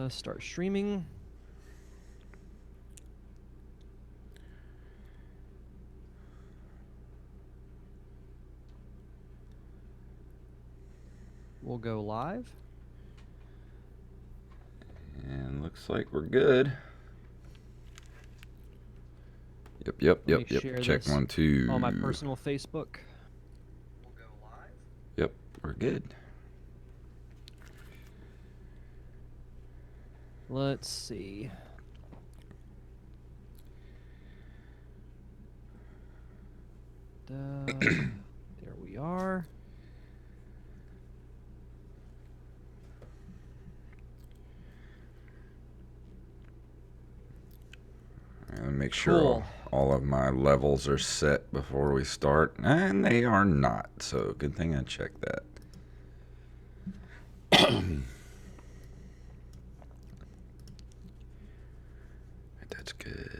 Start streaming. We'll go live. And looks like we're good. Yep. Check this 1, 2. on my personal Facebook. We'll go live. Yep, we're good. Let's see. There we are. And make sure all of my levels are set before we start. And they are not, so good thing I checked that.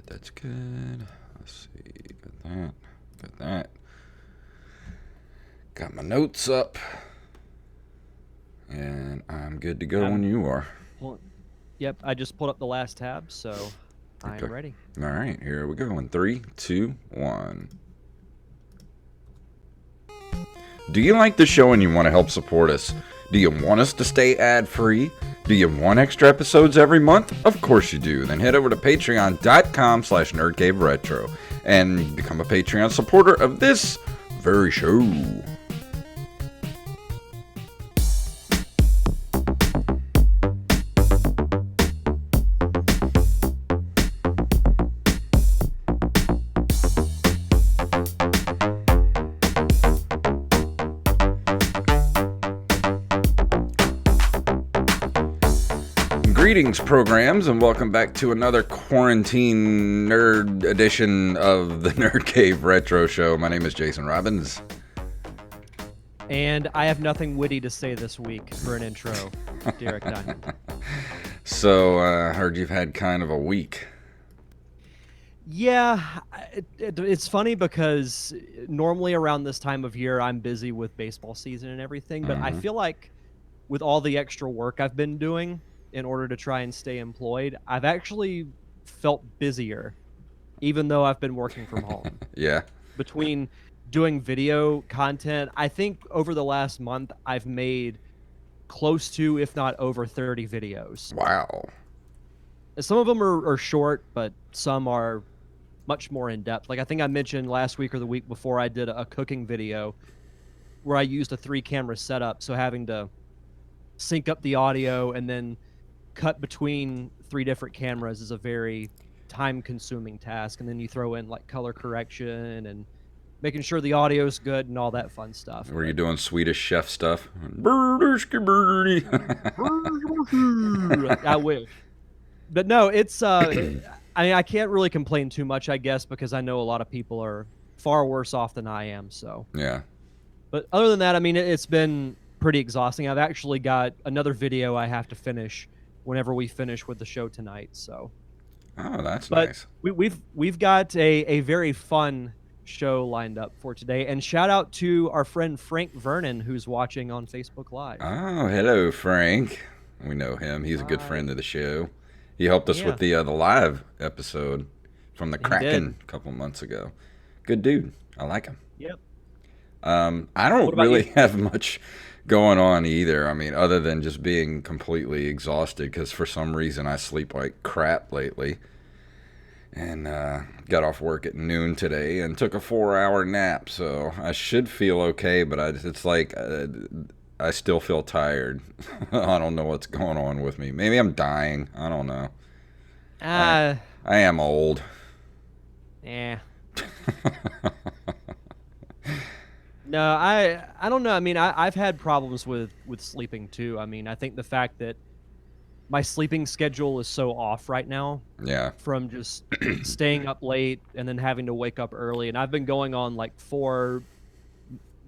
That's good. Let's see, got that. Got my notes up. And I'm good to go when you are. Yep, I just pulled up the last tab, so I'm ready. All right, here we go in 3, 2, 1. Do you like the show and you want to help support us? Do you want us to stay ad-free? Do you want extra episodes every month? Of course you do. Then head over to patreon.com/nerdcaveretro and become a Patreon supporter of this very show. Greetings, programs, and welcome back to another quarantine nerd edition of the Nerd Cave Retro Show. My name is Jason Robbins. And I have nothing witty to say this week for an intro, Derek Diamond. So, I heard you've had kind of a week. Yeah, it's funny because normally around this time of year, I'm busy with baseball season and everything, but I feel like with all the extra work I've been doing in order to try and stay employed, I've actually felt busier, even though I've been working from home. Yeah. Between doing video content, I think over the last month, I've made close to, if not over 30 videos. Wow. Some of them are short, but some are much more in-depth. Like I think I mentioned last week or the week before, I did a cooking video where I used a 3-camera setup, so having to sync up the audio and then cut between 3 different cameras is a very time-consuming task, and then you throw in like color correction and making sure the audio's good and all that fun stuff. Were you doing Swedish chef stuff? I wish. But no, it's I can't really complain too much, I guess, because I know a lot of people are far worse off than I am, so. Yeah. But other than that, I mean, it's been pretty exhausting. I've actually got another video I have to finish whenever we finish with the show tonight, so. Oh, that's nice. We've got a very fun show lined up for today, and shout out to our friend Frank Vernon, who's watching on Facebook Live. Oh, hello, Frank. We know him. He's a good friend of the show. He helped us with the live episode from the Kraken a couple months ago. Good dude. I like him. Yep. I don't really have much going on either. I mean, other than just being completely exhausted because for some reason I sleep like crap lately. And got off work at noon today and took a 4-hour nap, so I should feel okay, but it's like I still feel tired. I don't know what's going on with me. Maybe I'm dying. I don't know. I am old. Yeah. No, I don't know. I mean, I've had problems with sleeping too. I mean, I think the fact that my sleeping schedule is so off right now. Yeah. From just staying up late and then having to wake up early, and I've been going on like 4,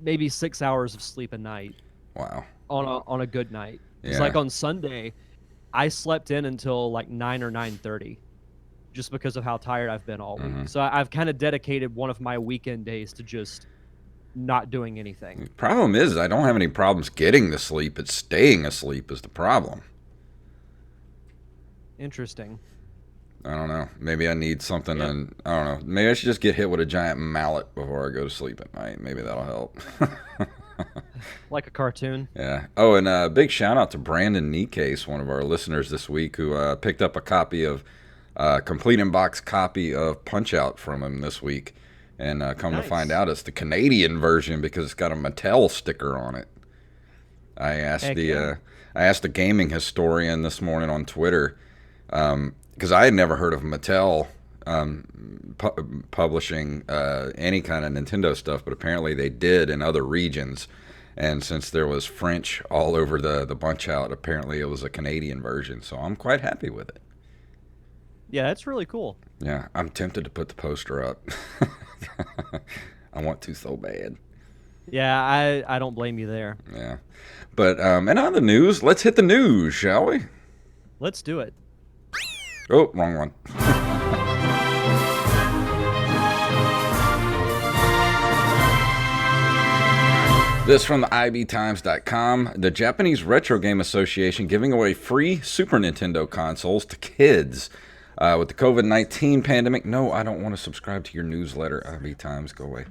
maybe 6 hours of sleep a night. Wow. On a good night. It's Yeah. like on Sunday, I slept in until like 9 or 9:30, just because of how tired I've been all week. So I've kind of dedicated one of my weekend days to just not doing anything. The problem is I don't have any problems getting to sleep. It's staying asleep is the problem. Interesting. I don't know. Maybe I need something. Yep. And I don't know. Maybe I should just get hit with a giant mallet before I go to sleep at night. Maybe that'll help. Like a cartoon. Yeah. Oh, and big shout out to Brandon Nikase, one of our listeners this week, who picked up a copy of complete in box copy of Punch Out from him this week, and come to find Nice. out it's the Canadian version because it's got a Mattel sticker on it. I asked Heck the yeah. I asked the gaming historian this morning on Twitter because I had never heard of Mattel publishing any kind of Nintendo stuff, but apparently they did in other regions. And since there was French all over the Punch Out, apparently it was a Canadian version. So I'm quite happy with it. Yeah, that's really cool. Yeah, I'm tempted to put the poster up. I want to so bad. Yeah, I don't blame you there. Yeah. But, and on the news, let's hit the news, shall we? Let's do it. Oh, wrong one. This from the ibtimes.com. The Japanese Retro Game Association giving away free Super Nintendo consoles to kids. With the COVID-19 pandemic, no, I don't want to subscribe to your newsletter, IB Times, go away.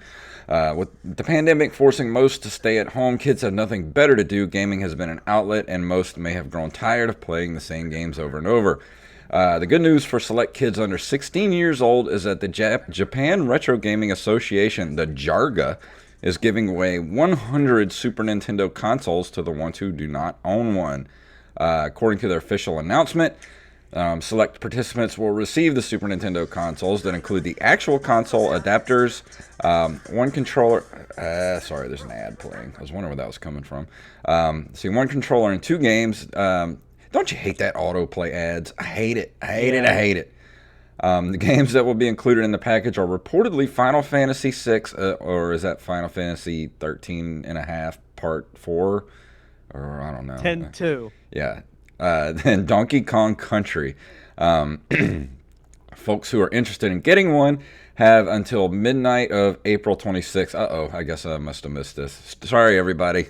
With the pandemic forcing most to stay at home, kids have nothing better to do. Gaming has been an outlet, and most may have grown tired of playing the same games over and over. The good news for select kids under 16 years old is that the Japan Retro Gaming Association, the JARGA, is giving away 100 Super Nintendo consoles to the ones who do not own one. According to their official announcement, select participants will receive the Super Nintendo consoles that include the actual console adapters, one controller. Sorry, there's an ad playing. I was wondering where that was coming from. See, one controller and 2 games. Don't you hate that autoplay ads? I hate it. I hate it. I hate it. The games that will be included in the package are reportedly Final Fantasy VI, or is that Final Fantasy 13 and a half Part 4? Or I don't know. 10-2. Yeah. Then Donkey Kong Country. Folks who are interested in getting one have until midnight of April 26th. Uh-oh, I guess I must have missed this. Sorry, everybody.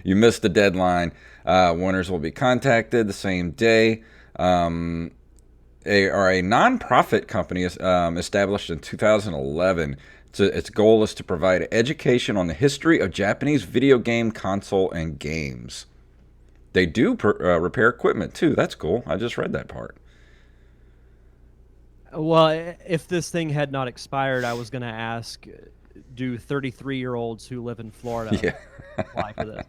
You missed the deadline. Winners will be contacted the same day. They are a non-profit company established in 2011. Its goal is to provide education on the history of Japanese video game console and games. They do repair equipment too. That's cool. I just read that part. Well, if this thing had not expired, I was going to ask, do 33-year-olds who live in Florida apply for this?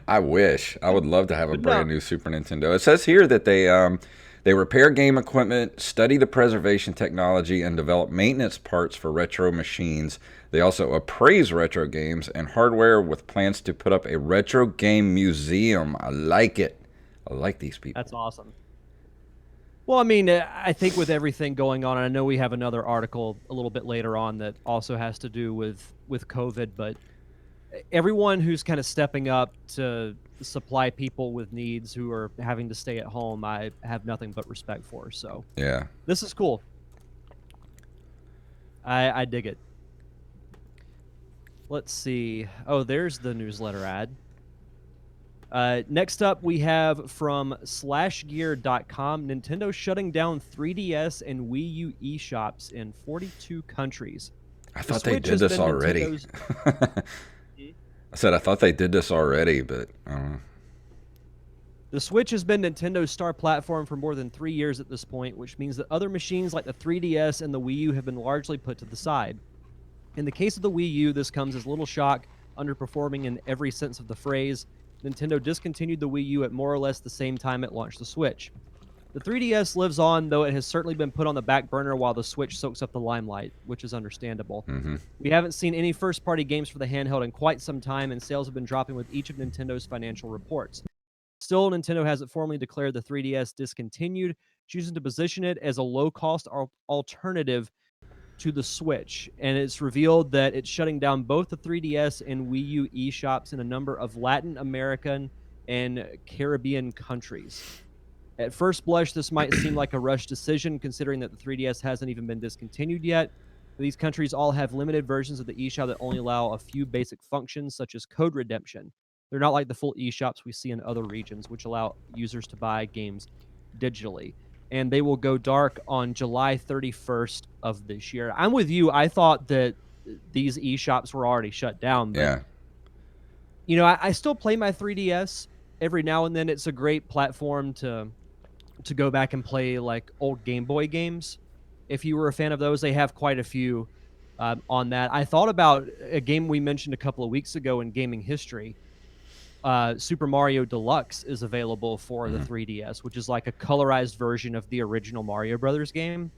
I wish. I would love to have a But brand no. new Super Nintendo. It says here that they repair game equipment, study the preservation technology, and develop maintenance parts for retro machines. They also appraise retro games and hardware with plans to put up a retro game museum. I like it. I like these people. That's awesome. Well, I mean, I think with everything going on, and I know we have another article a little bit later on that also has to do with COVID, but everyone who's kind of stepping up to supply people with needs who are having to stay at home, I have nothing but respect for. So Yeah. this is cool. I dig it. Let's see. Oh, there's the newsletter ad. Next up, we have from slashgear.com, Nintendo shutting down 3DS and Wii U eShops in 42 countries. I thought they did this already. I said I thought they did this already, but I don't know. The Switch has been Nintendo's star platform for more than 3 years at this point, which means that other machines like the 3DS and the Wii U have been largely put to the side. In the case of the Wii U, this comes as little shock, underperforming in every sense of the phrase. Nintendo discontinued the Wii U at more or less the same time it launched the Switch. The 3DS lives on, though it has certainly been put on the back burner while the Switch soaks up the limelight, which is understandable. We haven't seen any first-party games for the handheld in quite some time, and sales have been dropping with each of Nintendo's financial reports. Still, Nintendo hasn't formally declared the 3DS discontinued, choosing to position it as a low-cost alternative to the Switch, and it's revealed that it's shutting down both the 3DS and Wii U eShops in a number of Latin American and Caribbean countries. At first blush, this might seem like a rushed decision, considering that the 3DS hasn't even been discontinued yet. These countries all have limited versions of the eShop that only allow a few basic functions, such as code redemption. They're not like the full eShops we see in other regions, which allow users to buy games digitally. and they will go dark on July 31st of this year. I'm with you. I thought that these eShops were already shut down, but Yeah. I still play my 3DS every now and then. It's a great platform to go back and play like old Game Boy games. If you were a fan of those, they have quite a few on that. I thought about a game we mentioned a couple of weeks ago in gaming history. Super Mario Deluxe is available for the Hmm. 3DS, which is like a colorized version of the original Mario Brothers game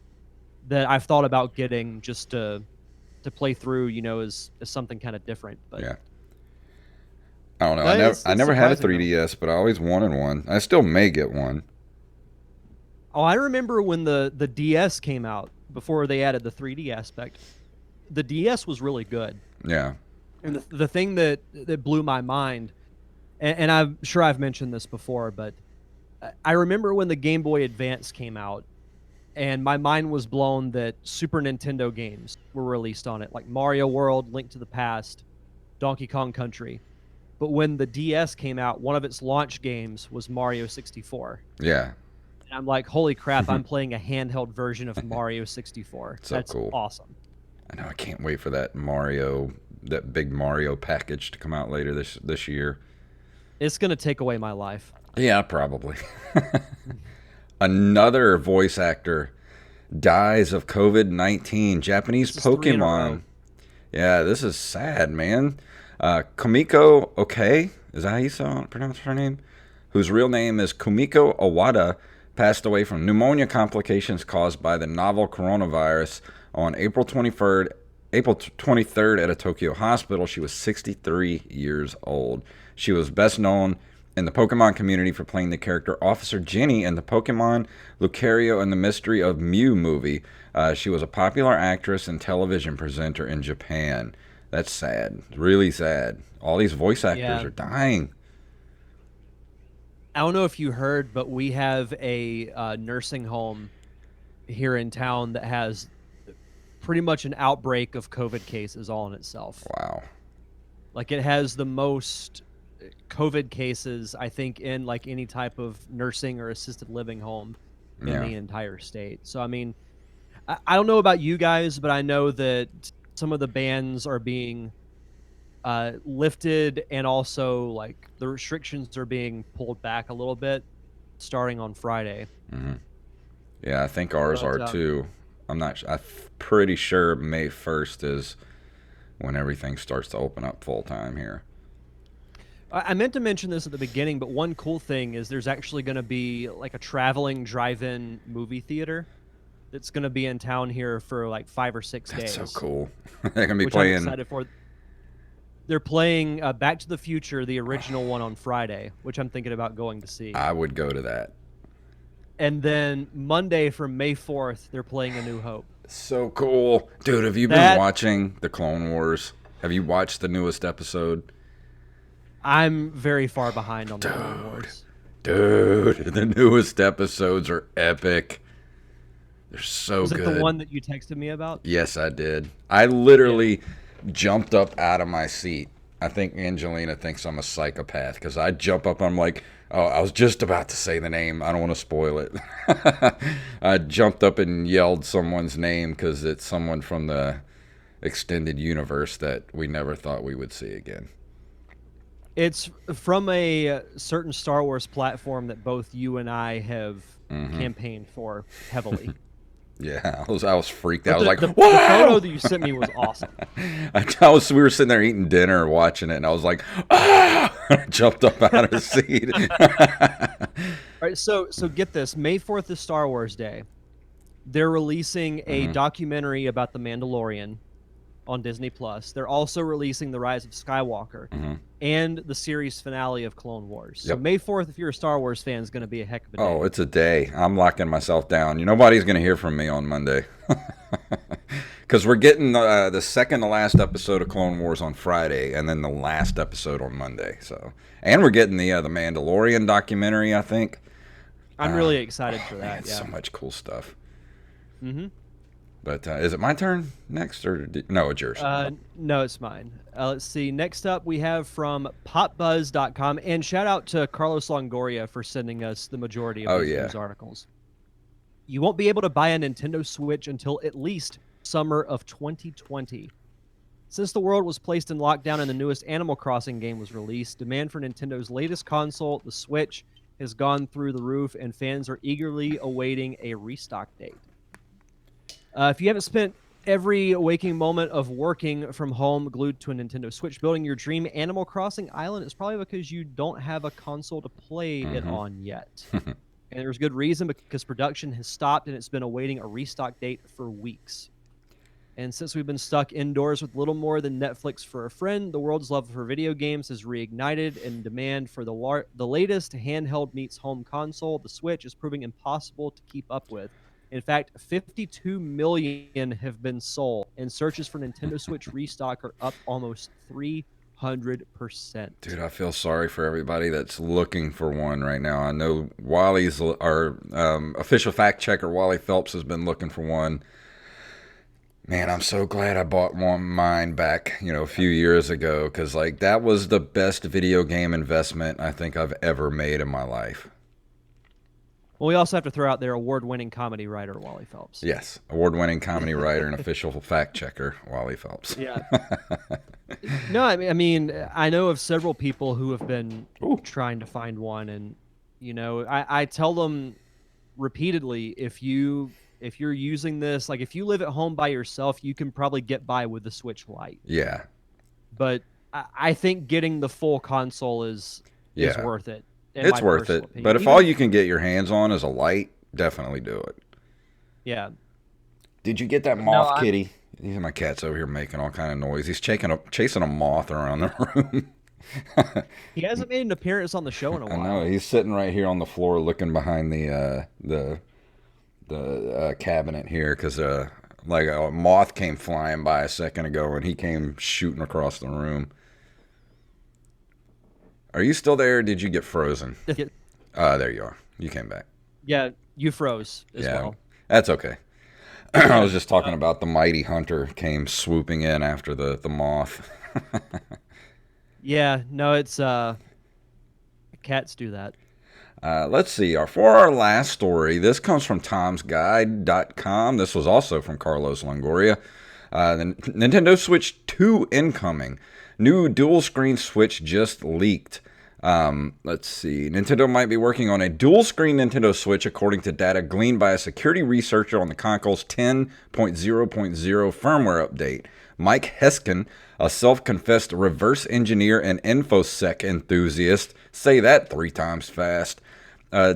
that I've thought about getting just to play through. As something kind of different. But Yeah. I don't know. no, I it's never had a surprising though. 3DS, but I always wanted one. I still may get one. Oh, I remember when the DS came out before they added the 3D aspect. The DS was really good. Yeah. And the thing that blew my mind, and I'm sure I've mentioned this before, but I remember when the Game Boy Advance came out, and my mind was blown that Super Nintendo games were released on it, like Mario World, Link to the Past, Donkey Kong Country. But when the DS came out, one of its launch games was Mario 64. Yeah. And I'm like, holy crap, I'm playing a handheld version of Mario 64. So That's cool. awesome. I know. I can't wait for that big Mario package to come out later this year. It's going to take away my life. Yeah, probably. Another voice actor dies of COVID-19. Japanese This is 3 in a row. Pokemon. Yeah, this is sad, man. Kumiko Oke, is that how you pronounce her name? Whose real name is Kumiko Owada, passed away from pneumonia complications caused by the novel coronavirus on April 23rd at a Tokyo hospital. She was 63 years old. She was best known in the Pokemon community for playing the character Officer Jenny in the Pokemon Lucario and the Mystery of Mew movie. She was a popular actress and television presenter in Japan. That's sad. Really sad. All these voice actors Yeah. are dying. I don't know if you heard, but we have a nursing home here in town that has pretty much an outbreak of COVID cases all in itself. Wow. Like it has the most COVID cases, I think, in like any type of nursing or assisted living home in Yeah. the entire state. So, I mean, I don't know about you guys, but I know that some of the bans are being lifted, and also like the restrictions are being pulled back a little bit starting on Friday. Hmm. Yeah, I think ours But are too. I'm pretty sure May 1st is when everything starts to open up full time here. I meant to mention this at the beginning, but one cool thing is there's actually going to be like a traveling drive-in movie theater that's going to be in town here for like 5 or 6 That's days. so cool. They're gonna be which I'm playing. excited for. They're playing Back to the Future, the original one, on Friday, which I'm thinking about going to see. I would go to that. And then Monday from May 4th, they're playing A New Hope. So cool, dude. Have you been watching the Clone Wars? Have you watched the newest episode? I'm very far behind on the Clone Wars. Dude, the newest episodes are epic. They're so Was it good. the one that you texted me about? Yes, I did. I literally jumped up out of my seat. I think Angelina thinks I'm a psychopath because I jump up. I'm like, oh, I was just about to say the name. I don't want to spoil it. I jumped up and yelled someone's name because it's someone from the extended universe that we never thought we would see again. It's from a certain Star Wars platform that both you and I have campaigned for heavily. Yeah, I was freaked out. But I was like, the "Whoa!" photo that you sent me was awesome. We were sitting there eating dinner, watching it, and I was like, "Ah!" I jumped up out of the seat. All right, so get this. May 4th is Star Wars Day. They're releasing a documentary about The Mandalorian on Disney Plus. They're also releasing The Rise of Skywalker and the series finale of Clone Wars. So Yep. May 4th, if you're a Star Wars fan, is going to be a heck of a day. Oh, it's a day. I'm locking myself down. Nobody's going to hear from me on Monday. Because we're getting the second to last episode of Clone Wars on Friday, and then the last episode on Monday. And we're getting the Mandalorian documentary, I think. I'm really excited for that. Man, Yeah. so much cool stuff. Mm-hmm. But is it my turn next, or no? It's yours. No, it's mine. Let's see. Next up, we have from popbuzz.com, and shout out to Carlos Longoria for sending us the majority of these news articles. You won't be able to buy a Nintendo Switch until at least summer of 2020. Since the world was placed in lockdown and the newest Animal Crossing game was released, demand for Nintendo's latest console, the Switch, has gone through the roof, and fans are eagerly awaiting a restock date. If you haven't spent every waking moment of working from home glued to a Nintendo Switch building your dream Animal Crossing island, it's probably because you don't have a console to play it on yet. And there's good reason, because production has stopped and it's been awaiting a restock date for weeks. And since we've been stuck indoors with little more than Netflix for a friend, the world's love for video games has reignited, and demand for the latest handheld meets home console, the Switch, is proving impossible to keep up with. In fact, 52 million have been sold, and searches for Nintendo Switch restock are up almost 300%. Dude, I feel sorry for everybody that's looking for one right now. I know Wally's, our official fact checker, Wally Phelps, has been looking for one. Man, I'm so glad I bought mine back, a few years ago, because like that was the best video game investment I think I've ever made in my life. Well, we also have to throw out their award-winning comedy writer, Wally Phelps. Yes, award-winning comedy writer and official fact checker, Wally Phelps. Yeah. No, I mean, I know of several people who have been trying to find one, and I tell them repeatedly, if you're using this, like if you live at home by yourself, you can probably get by with the Switch Lite. Yeah. But I think getting the full console is worth it. It's worth it. Opinion. But if all you can get your hands on is a Lite, definitely do it. Yeah. Did you get that moth, Kitty? My cat's over here making all kind of noise. He's chasing a moth around the room. He hasn't made an appearance on the show in a while. I know. He's sitting right here on the floor looking behind the cabinet here, because like a moth came flying by a second ago and he came shooting across the room. Are you still there, or did you get frozen? There you are. You came back. Yeah, you froze as well. That's okay. I was just talking about the mighty hunter came swooping in after the moth. Yeah, no, it's cats do that. Let's see. For our last story, this comes from Tom'sGuide.com. This was also from Carlos Longoria. The Nintendo Switch 2 incoming. New dual-screen Switch just leaked. Let's see. Nintendo might be working on a dual-screen Nintendo Switch, according to data gleaned by a security researcher on the console's 10.0.0 firmware update. Mike Heskin, a self-confessed reverse engineer and InfoSec enthusiast, say that 3 times fast,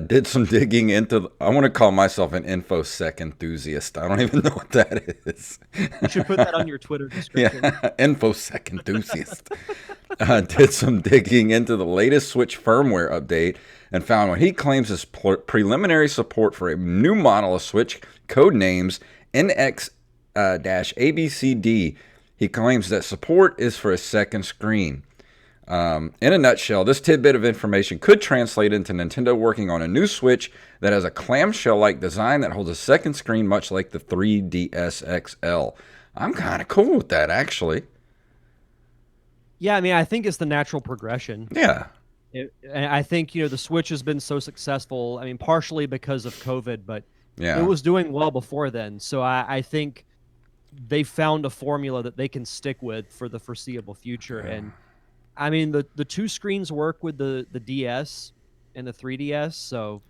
did some digging into... I want to call myself an InfoSec enthusiast. I don't even know what that is. You should put that on your Twitter description. Yeah, InfoSec enthusiast. Did some digging into the latest Switch firmware update and found what he claims is preliminary support for a new model of Switch, codenames NX-ABCD. He claims that support is for a second screen. In a nutshell, this tidbit of information could translate into Nintendo working on a new Switch that has a clamshell-like design that holds a second screen, much like the 3DS XL. I'm kind of cool with that, actually. Yeah, I mean, I think it's the natural progression. Yeah. And I think, the Switch has been so successful, I mean, partially because of COVID, but yeah, it was doing well before then. So I think they found a formula that they can stick with for the foreseeable future. Yeah. And I mean, the 2 screens work with the DS and the 3DS, so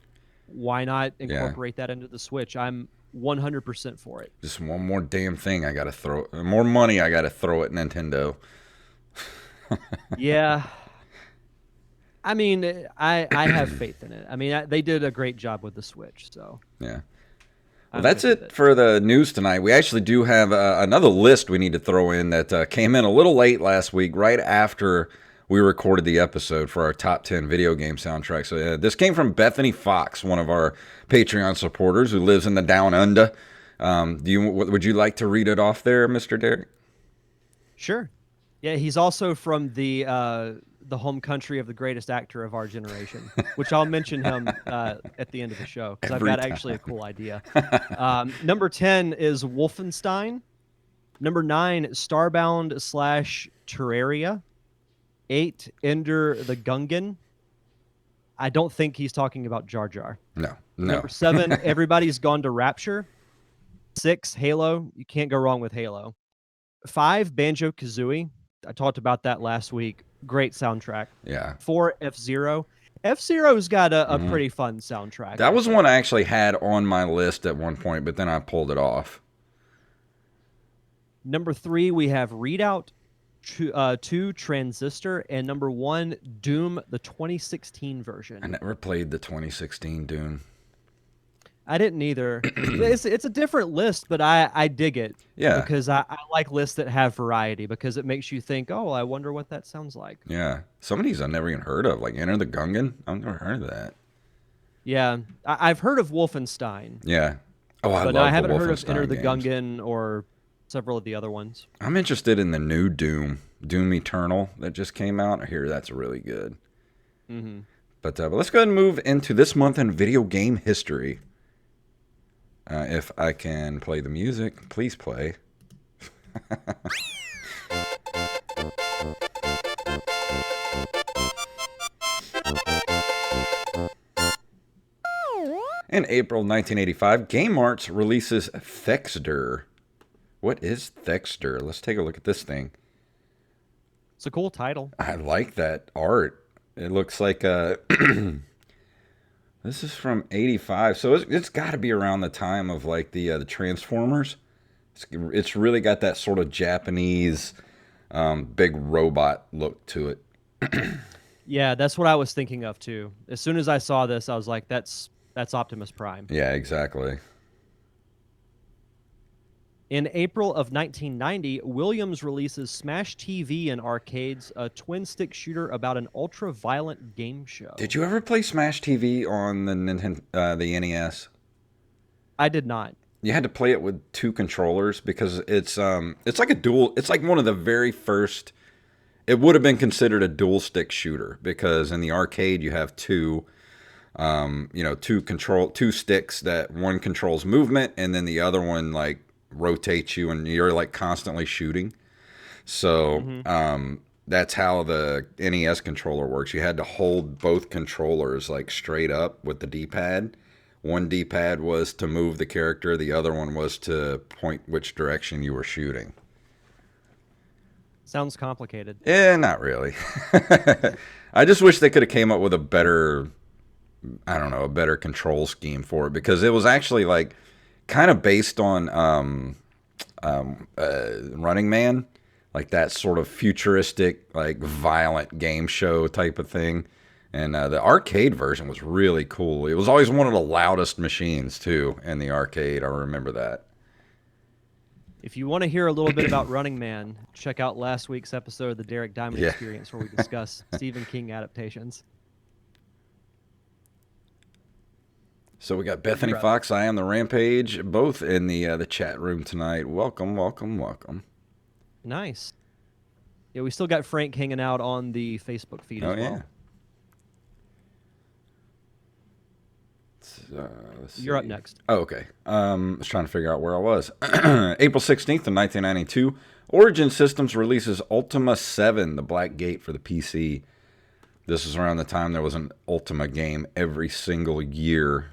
why not incorporate that into the Switch? I'm 100% for it. Just one more damn thing I got to throw, more money I got to throw at Nintendo. Yeah. I mean, I have faith in it. I mean, they did a great job with the Switch, so. Yeah. Well, that's it for the news tonight. We actually do have another list we need to throw in that came in a little late last week, right after we recorded the episode for our top 10 video game soundtracks. So this came from Bethany Fox, one of our Patreon supporters who lives in the Down Under. Would you like to read it off there, Mr. Derek? Sure. Yeah, he's also from the home country of the greatest actor of our generation, which I'll mention him at the end of the show, because I've got actually a cool idea. Number 10 is Wolfenstein. Number 9, Starbound/Terraria. 8, Ender the Gungeon. I don't think he's talking about Jar Jar. No, Number no. 7, Everybody's Gone to Rapture. 6, Halo. You can't go wrong with Halo. 5, Banjo-Kazooie. I talked about that last week. Great soundtrack. Yeah. 4, F-Zero. F-Zero's got a Hmm. pretty fun soundtrack, That I was think. one I actually had on my list at one point, but then I pulled it off. Number 3, we have Readout, 2, Transistor, and number 1, Doom, the 2016 I version. never played the 2016 Dune. I didn't either. It's a different list, but I dig it Yeah, because I like lists that have variety because it makes you think, oh, I wonder what that sounds like. yeah. Some of these I've never even heard of, like Enter the Gungeon. I've never heard of that. Yeah, I've heard of Wolfenstein, Yeah. Oh, I but no, I love the haven't heard of Enter Wolfenstein the games. Gungeon or several of the other ones. I'm interested in the new Doom, Doom Eternal, that just came out. I hear that's really good. Hmm. But let's go ahead and move into this month in video game history. If I can play the music, please play. In April 1985, Game Arts releases Thexter. What is Thexter? Let's take a look at this thing. It's a cool title. I like that art. It looks like this is from '85, so it's got to be around the time of like the Transformers. It's really got that sort of Japanese big robot look to it. Yeah, that's what I was thinking of too. As soon as I saw this, I was like, that's Optimus Prime. Yeah, exactly. In April of 1990, Williams releases Smash TV in arcades, a twin-stick shooter about an ultra-violent game show. Did you ever play Smash TV on the the NES? I did not. You had to play it with two controllers because it's like a dual. It's like one of the very first. It would have been considered a dual stick shooter because in the arcade you have two sticks that one controls movement and then the other one like rotates you and you're like constantly shooting. So Hmm. that's how the NES controller works. You had to hold both controllers like straight up with the D-pad. One D-pad was to move the character, the other one was to point which direction you were shooting. Sounds complicated. Not really. I just wish they could have came up with a better, I don't know, a better control scheme for it because it was actually like kind of based on Running Man, like that sort of futuristic, like violent game show type of thing. And the arcade version was really cool. It was always one of the loudest machines too in the arcade. I remember that. If you want to hear a little bit about Running Man, check out last week's episode of the Derek Diamond Yeah. Experience where we discuss Stephen King adaptations. So we got Bethany Fox, I Am the Rampage, both in the chat room tonight. Welcome, welcome, welcome. Nice. Yeah, we still got Frank hanging out on the Facebook feed as well. Let's You're see. up next. Oh, okay. I was trying to figure out where I was. April 16th of 1992, Origin Systems releases Ultima 7, The Black Gate for the PC. This is around the time there was an Ultima game every single year.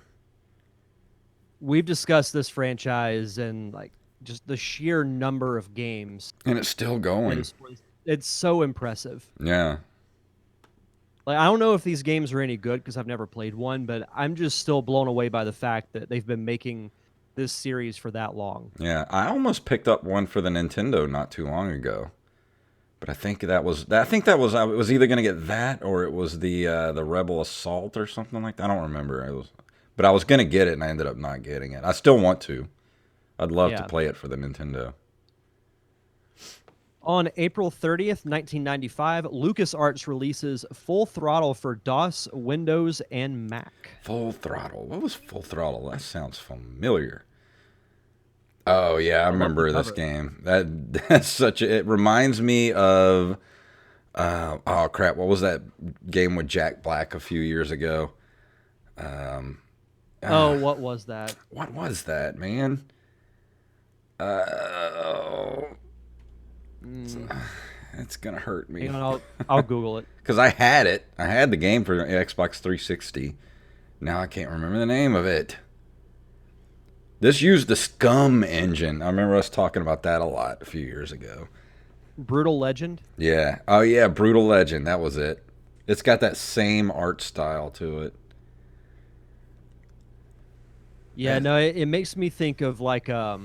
We've discussed this franchise and like just the sheer number of games. And it's still going. It's so impressive. Yeah. Like I don't know if these games are any good because I've never played one, but I'm just still blown away by the fact that they've been making this series for that long. Yeah, I almost picked up one for the Nintendo not too long ago. But I think that was I was either going to get that or it was the Rebel Assault or something like that. I don't remember. But I was going to get it and I ended up not getting it. I still want to. I'd love to play it for the Nintendo. On April 30th, 1995, LucasArts releases Full Throttle for DOS, Windows, and Mac. Full Throttle. What was Full Throttle? That sounds familiar. Oh yeah, I remember this game. That's such a. It reminds me of. Oh crap! What was that game with Jack Black a few years ago? What was that? What was that, man? It's gonna hurt me. Hang on, I'll Google it. Because I had it. I had the game for Xbox 360. Now I can't remember the name of it. This used the Scum engine. I remember us talking about that a lot a few years ago. Brutal Legend. Yeah. Oh yeah, Brutal Legend. That was it. It's got that same art style to it. Yeah, no, it makes me think of like I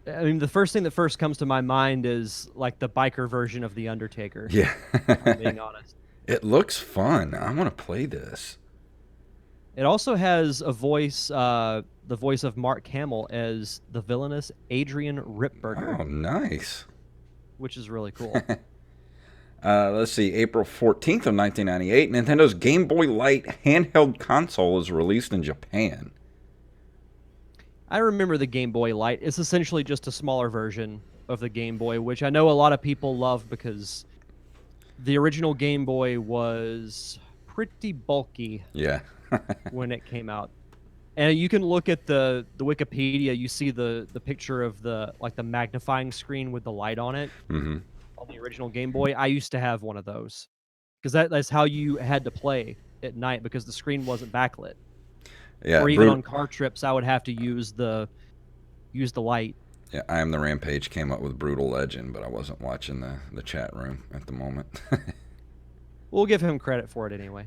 mean, the first thing that first comes to my mind is like the biker version of The Undertaker. Yeah. If I'm being honest. It looks fun. I want to play this. It also has a voice, the voice of Mark Hamill as the villainous Adrian Ripburger. Oh, nice. Which is really cool. Let's see. April 14th of 1998, Nintendo's Game Boy Light handheld console is released in Japan. I remember the Game Boy Light. It's essentially just a smaller version of the Game Boy, which I know a lot of people love because the original Game Boy was pretty bulky. Yeah. when it came out. And you can look at the Wikipedia, you see the picture of the magnifying screen with the light on it. Mm-hmm. On the original Game Boy. I used to have one of those. Because that's how you had to play at night because the screen wasn't backlit. Yeah, or even on car trips, I would have to use the light. Yeah, I Am the Rampage came up with Brutal Legend, but I wasn't watching the chat room at the moment. We'll give him credit for it anyway.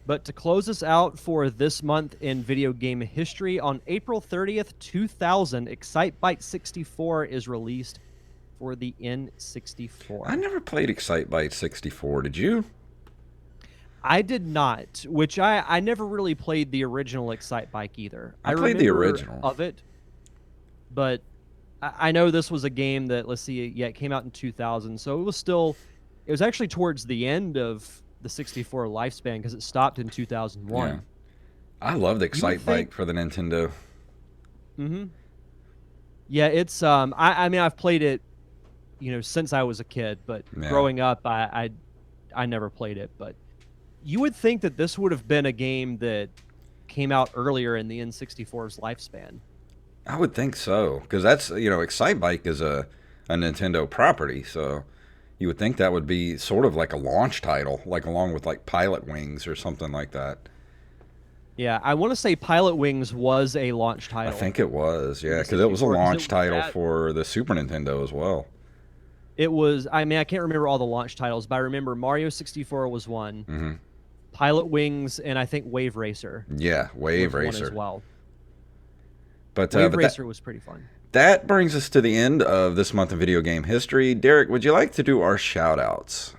But to close us out for this month in video game history, on April 30th, 2000, Excitebike 64 is released for the N64. I never played Excitebike 64. Did you? I did not, which I never really played the original Excitebike either. I played the original of it, but I know this was a game that, let's see, yeah, it came out in 2000, so it was actually towards the end of the 64 lifespan because it stopped in 2001. Yeah. I loved Excitebike for the Nintendo. Mm-hmm. Yeah, it's I mean I've played it, since I was a kid, but growing up I never played it, but you would think that this would have been a game that came out earlier in the N64's lifespan. I would think so, because that's, Excitebike is a Nintendo property, so you would think that would be sort of like a launch title, like along with like Pilot Wings or something like that. Yeah, I want to say Pilot Wings was a launch title. I think it was, yeah, because it was a launch title for the Super Nintendo as well. It was, I mean, I can't remember all the launch titles, but I remember Mario 64 was one. Mm-hmm. Pilot Wings, and I think Wave Racer. Yeah, Wave Racer as well. But Wave Racer was pretty fun. That brings us to the end of this month of video game history. Derek, would you like to do our shout-outs?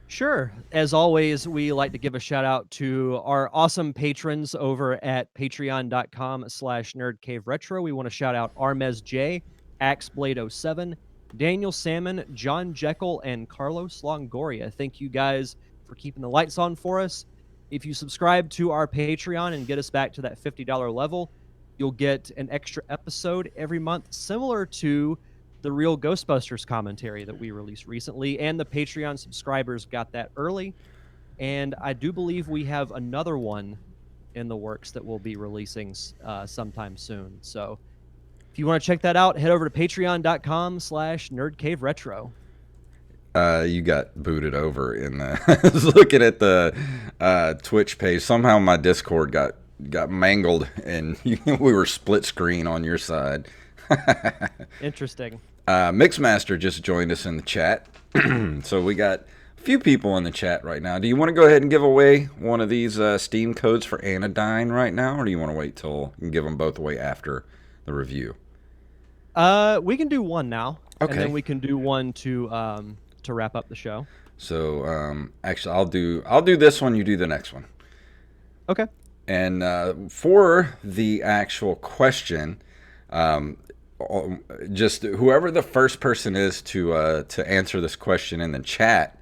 Sure. As always, we like to give a shout out to our awesome patrons over at patreon.com/nerdcaveretro. We want to shout out Armez J, Axeblade07, Daniel Salmon, John Jekyll, and Carlos Longoria. Thank you guys for keeping the lights on for us. If you subscribe to our Patreon and get us back to that $50 level, you'll get an extra episode every month, similar to the Real Ghostbusters commentary that we released recently, and the Patreon subscribers got that early. And I do believe we have another one in the works that we'll be releasing sometime soon. So if you want to check that out, head over to patreon.com/nerdcaveretro. You got booted over in the I was looking at the Twitch page. Somehow my Discord got mangled and we were split screen on your side. Interesting. Mixmaster just joined us in the chat. So we got a few people in the chat right now. Do you want to go ahead and give away one of these Steam codes for Anodyne right now, or do you want to wait till and give them both away after the review? We can do one now. Okay. And then we can do one to wrap up the show. So actually I'll do this one, you do the next one. Okay. And for the actual question, just whoever the first person is to answer this question in the chat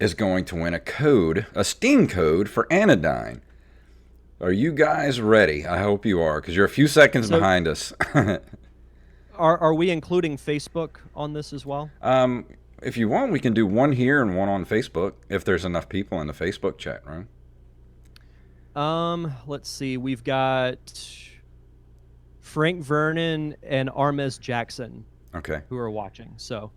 is going to win a Steam code for Anodyne. Are you guys ready? I hope you are, because you're a few seconds behind us. Are we including Facebook on this as well? If you want, we can do one here and one on Facebook, if there's enough people in the Facebook chat room. Let's see. We've got Frank Vernon and Armez Jackson Okay. who are watching. So,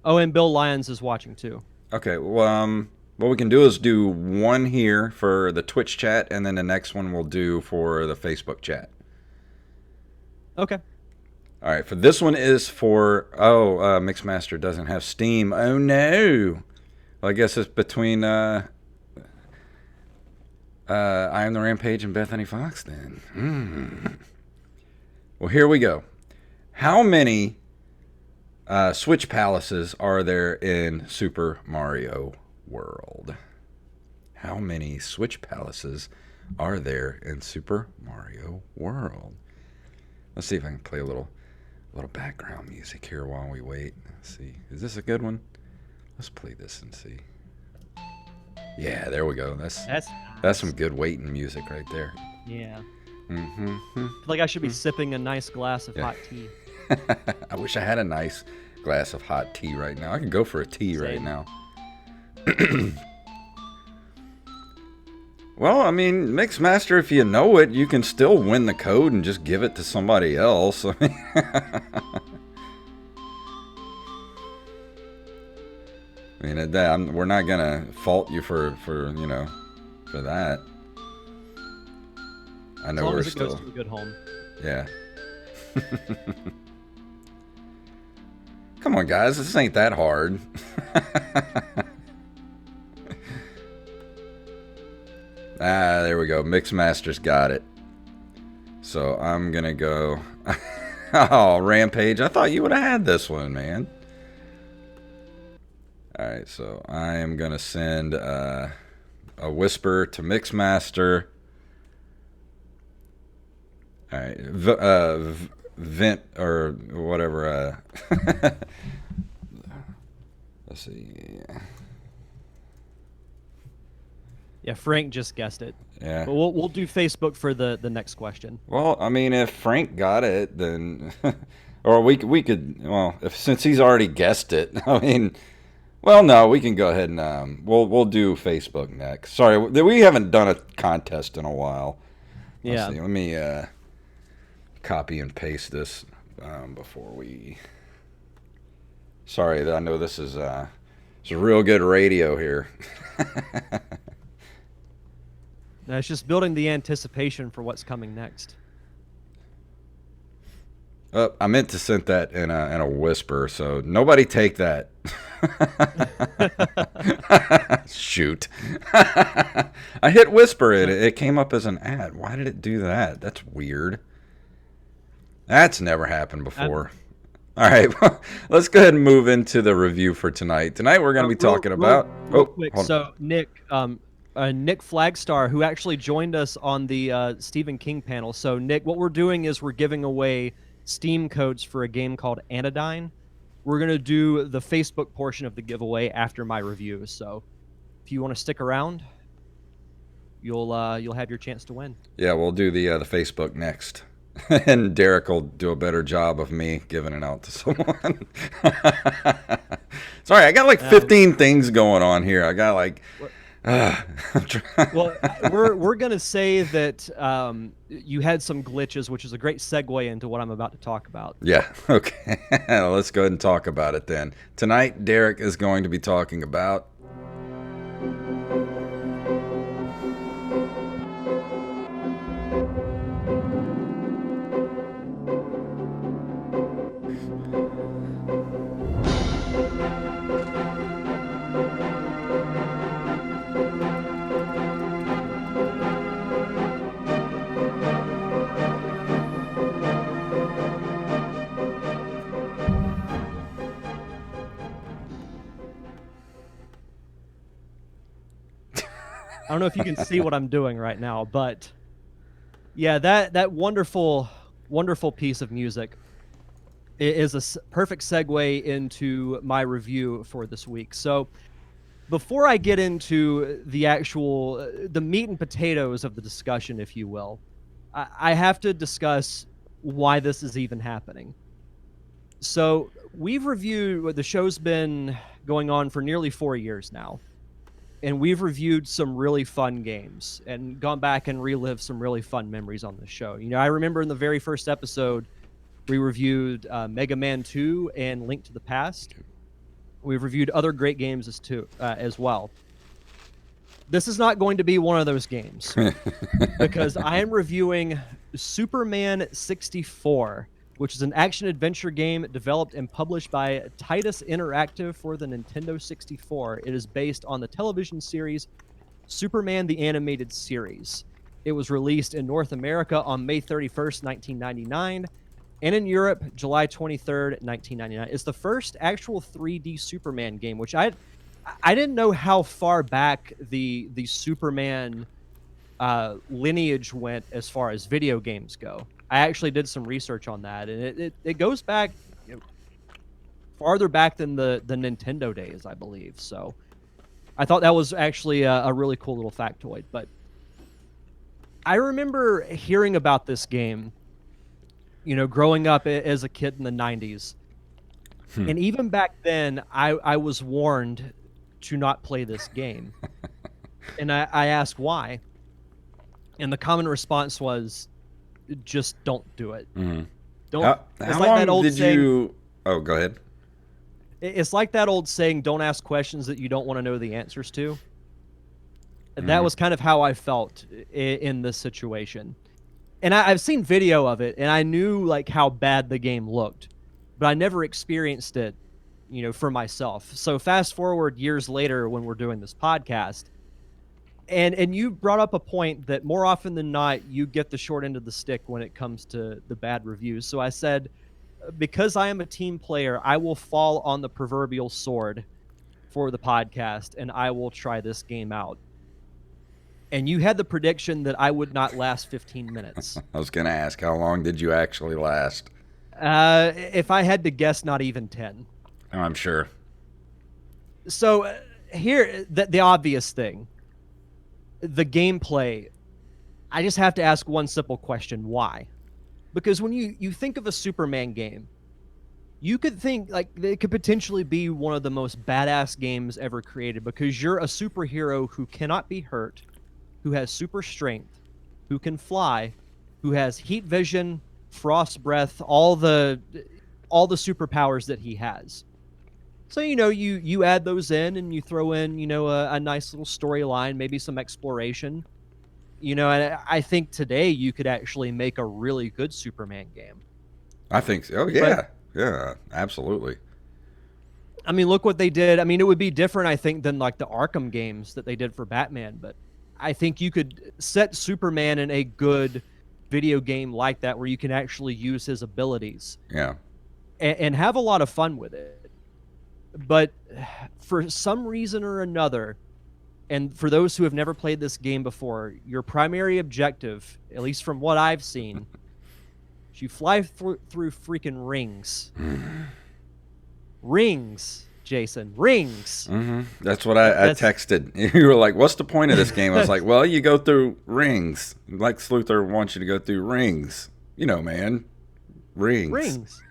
oh, and Bill Lyons is watching too. Okay. Well, what we can do is do one here for the Twitch chat, and then the next one we'll do for the Facebook chat. Okay. All right. For this one is for Mixmaster doesn't have Steam. Oh no. Well, I guess it's between I Am the Rampage and Bethany Fox then. Well, here we go. How many Switch palaces are there in Super Mario World? How many Switch palaces are there in Super Mario World? Let's see if I can play a little background music here while we wait. Let's see. Is this a good one? Let's play this and see. Yeah, there we go. That's some good waiting music right there. Yeah. Mm-hmm. I feel like I should be sipping a nice glass of hot tea. I wish I had a nice glass of hot tea right now. I could go for a tea right now. Well, I mean, Mixmaster, if you know it, you can still win the code and just give it to somebody else. I mean, we're not gonna fault you for that. I know we're still. As long as it goes to a good home. Yeah. Come on, guys. This ain't that hard. There we go. Mixmaster's got it. So I'm going to go. Oh, Rampage. I thought you would have had this one, man. Alright, so I am going to send a whisper to Mixmaster. Alright. Vent or whatever. Let's see. Yeah, Frank just guessed it. Yeah. But we'll do Facebook for the next question. Well, I mean, if Frank got it, then, or we could. Well, since he's already guessed it, I mean, well, no, we can go ahead and we'll do Facebook next. Sorry, we haven't done a contest in a while. Let's see. Let me copy and paste this before we. Sorry, I know this is it's real good radio here. It's just building the anticipation for what's coming next. I meant to send that in a whisper, so nobody take that. Shoot. I hit whisper it came up as an ad. Why did it do that? That's weird. That's never happened before. All right, let's go ahead and move into the review for tonight. Tonight we're going to be talking about... Real quick. So, Nick Flagstar, who actually joined us on the Stephen King panel. So, Nick, what we're doing is we're giving away Steam codes for a game called Anodyne. We're going to do the Facebook portion of the giveaway after my review. So, if you want to stick around, you'll have your chance to win. Yeah, we'll do the Facebook next. And Derek will do a better job of me giving it out to someone. Sorry, I got like 15 things going on here. I got like... Well, we're gonna say that you had some glitches, which is a great segue into what I'm about to talk about. Yeah. Okay. Let's go ahead and talk about it then. Tonight, Derek is going to be talking about. I don't know if you can see what I'm doing right now, but yeah, that wonderful piece of music is a perfect segue into my review for this week. So before I get into the actual the meat and potatoes of the discussion, if you will, I have to discuss why this is even happening. So we've reviewed, the show's been going on for nearly 4 years now. and we've reviewed some really fun games and gone back and relived some really fun memories on the show. You know, I remember in the very first episode, we reviewed Mega Man 2 and Link to the Past. We've reviewed other great games as well. This is not going to be one of those games because I am reviewing Superman 64, which is an action-adventure game developed and published by Titus Interactive for the Nintendo 64. It is based on the television series Superman the Animated Series. It was released in North America on May 31st, 1999, and in Europe, July 23rd, 1999. It's the first actual 3D Superman game, which I didn't know how far back the Superman lineage went as far as video games go. I actually did some research on that, and it goes back, you know, farther back than the Nintendo days, I believe. So I thought that was actually a really cool little factoid. But I remember hearing about this game, you know, growing up as a kid in the 90s. And even back then, I was warned to not play this game. And I asked why. And the common response was, just don't do it. Don't. How long did you... Oh, go ahead. It's like that old saying, don't ask questions that you don't want to know the answers to. That was kind of how I felt in this situation. And I've seen video of it, and I knew like how bad the game looked, but I never experienced it, you know, for myself. So fast forward years later when we're doing this podcast, and you brought up a point that more often than not, you get the short end of the stick when it comes to the bad reviews. So I said, because I am a team player, I will fall on the proverbial sword for the podcast, and I will try this game out. And you had the prediction that I would not last 15 minutes. I was going to ask, how long did you actually last? If I had to guess, not even 10. Oh, I'm sure. So here, the obvious thing, the gameplay, I just have to ask one simple question. Why? Because when you think of a Superman game, you could think like it could potentially be one of the most badass games ever created because you're a superhero who cannot be hurt, who has super strength, who can fly, who has heat vision, frost breath, all the superpowers that he has. So, you know, you add those in and you throw in, you know, a nice little storyline, maybe some exploration. You know, and I think today you could actually make a really good Superman game. I think so. Oh, yeah. Yeah, absolutely. I mean, look what they did. I mean, it would be different, I think, than like the Arkham games that they did for Batman, but I think you could set Superman in a good video game like that where you can actually use his abilities. Yeah. And have a lot of fun with it. But for some reason or another, and for those who have never played this game before, your primary objective, at least from what I've seen, is you fly through freaking rings. Rings, Jason. Rings. That's what I texted. You were like, what's the point of this game? I was like, well, you go through rings. Lex Luthor wants you to go through rings. You know, man. Rings. Rings.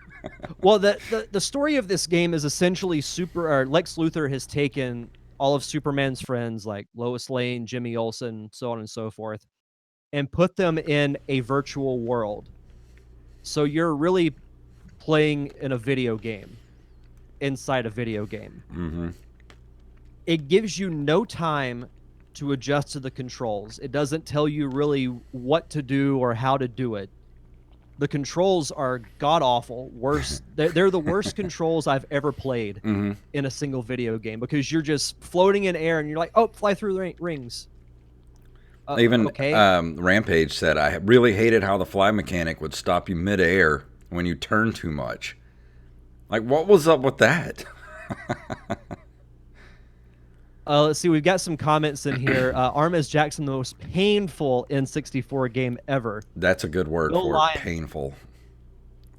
Well, the story of this game is essentially Lex Luthor has taken all of Superman's friends like Lois Lane, Jimmy Olsen, so on and so forth, and put them in a virtual world. So you're really playing in a video game inside a video game. It gives you no time to adjust to the controls. It doesn't tell you really what to do or how to do it. The controls are god-awful, worse. They're the worst controls I've ever played in a single video game because you're just floating in air and you're like, oh, fly through the rings. Even okay. Rampage said, I really hated how the fly mechanic would stop you mid-air when you turn too much. Like, what was up with that? Let's see. We've got some comments in here. Armez Jackson, the most painful N64 game ever. That's a good word for it. Painful.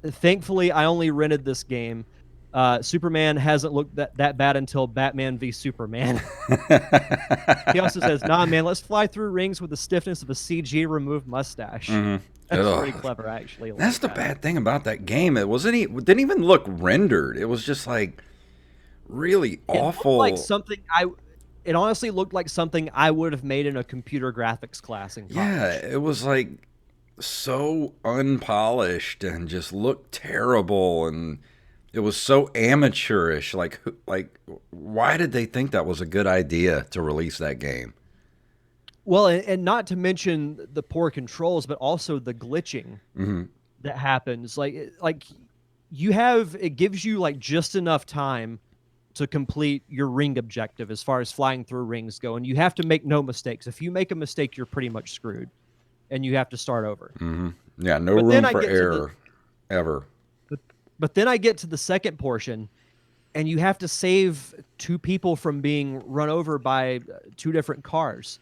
Thankfully, I only rented this game. Superman hasn't looked that bad until Batman v Superman. He also says, nah, man, let's fly through rings with the stiffness of a CG removed mustache. That's pretty clever, actually. That's the bad thing about that game. It didn't even look rendered. It was just like really awful. Like something it honestly looked like something I would have made in a computer graphics class in Yeah, college. it was like so unpolished and just looked terrible, and it was so amateurish. Like why did they think that was a good idea to release that game? Well, and not to mention the poor controls, but also the glitching Hmm. that happens. Like you have it gives you like just enough time to complete your ring objective as far as flying through rings go, and you have to make no mistakes. If you make a mistake, you're pretty much screwed, and you have to start over. Hmm. Yeah, no But then room I for get to the error ever. but, but then I get to the second portion, and you have to save two people from being run over by two different cars,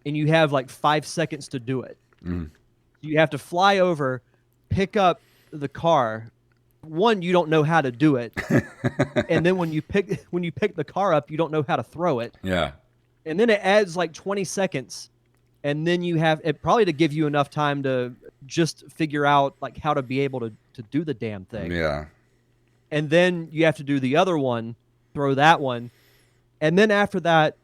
and you have like 5 seconds to do it. Mm. You have to fly over, pick up the car. One, you don't know how to do it, and then when you pick the car up, you don't know how to throw it, Yeah. and then it adds like 20 seconds, and then you have it probably to give you enough time to just figure out like how to be able to do the damn thing, Yeah. and then you have to do the other one, throw that one, and then after that,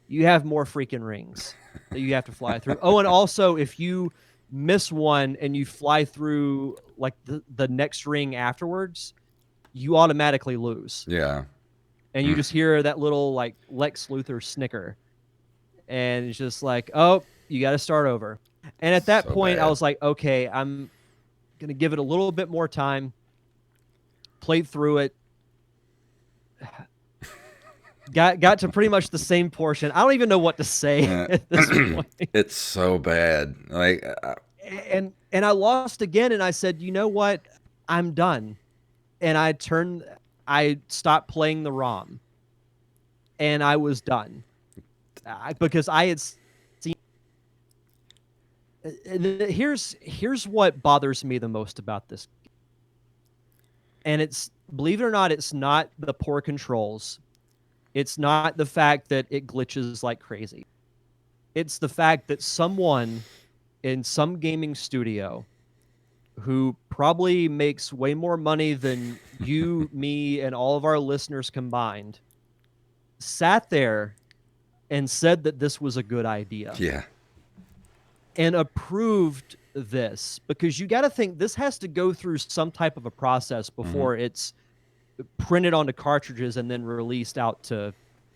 you have more freaking rings that you have to fly through. Oh, and also if you miss one and you fly through like the next ring afterwards, you automatically lose. Yeah. And you Mm. just hear that little like Lex Luthor snicker. And it's just like, oh, you got to start over. And at that So point, I bad. was like, okay, I'm going to give it a little bit more time, played through it, got to pretty much the same portion. I don't even know what to say Uh, at this point. it's so bad. Like, And I lost again, and I said, you know what? I'm done. And I stopped playing the ROM, and I was done because I had seen. Here's what bothers me the most about this, and it's believe it or not, it's not the poor controls. It's not the fact that it glitches like crazy. It's the fact that someone in some gaming studio who probably makes way more money than you, me, and all of our listeners combined, sat there and said that this was a good idea yeah. and approved this, because you got to think this has to go through some type of a process Hmm. before it's printed onto cartridges and then released out to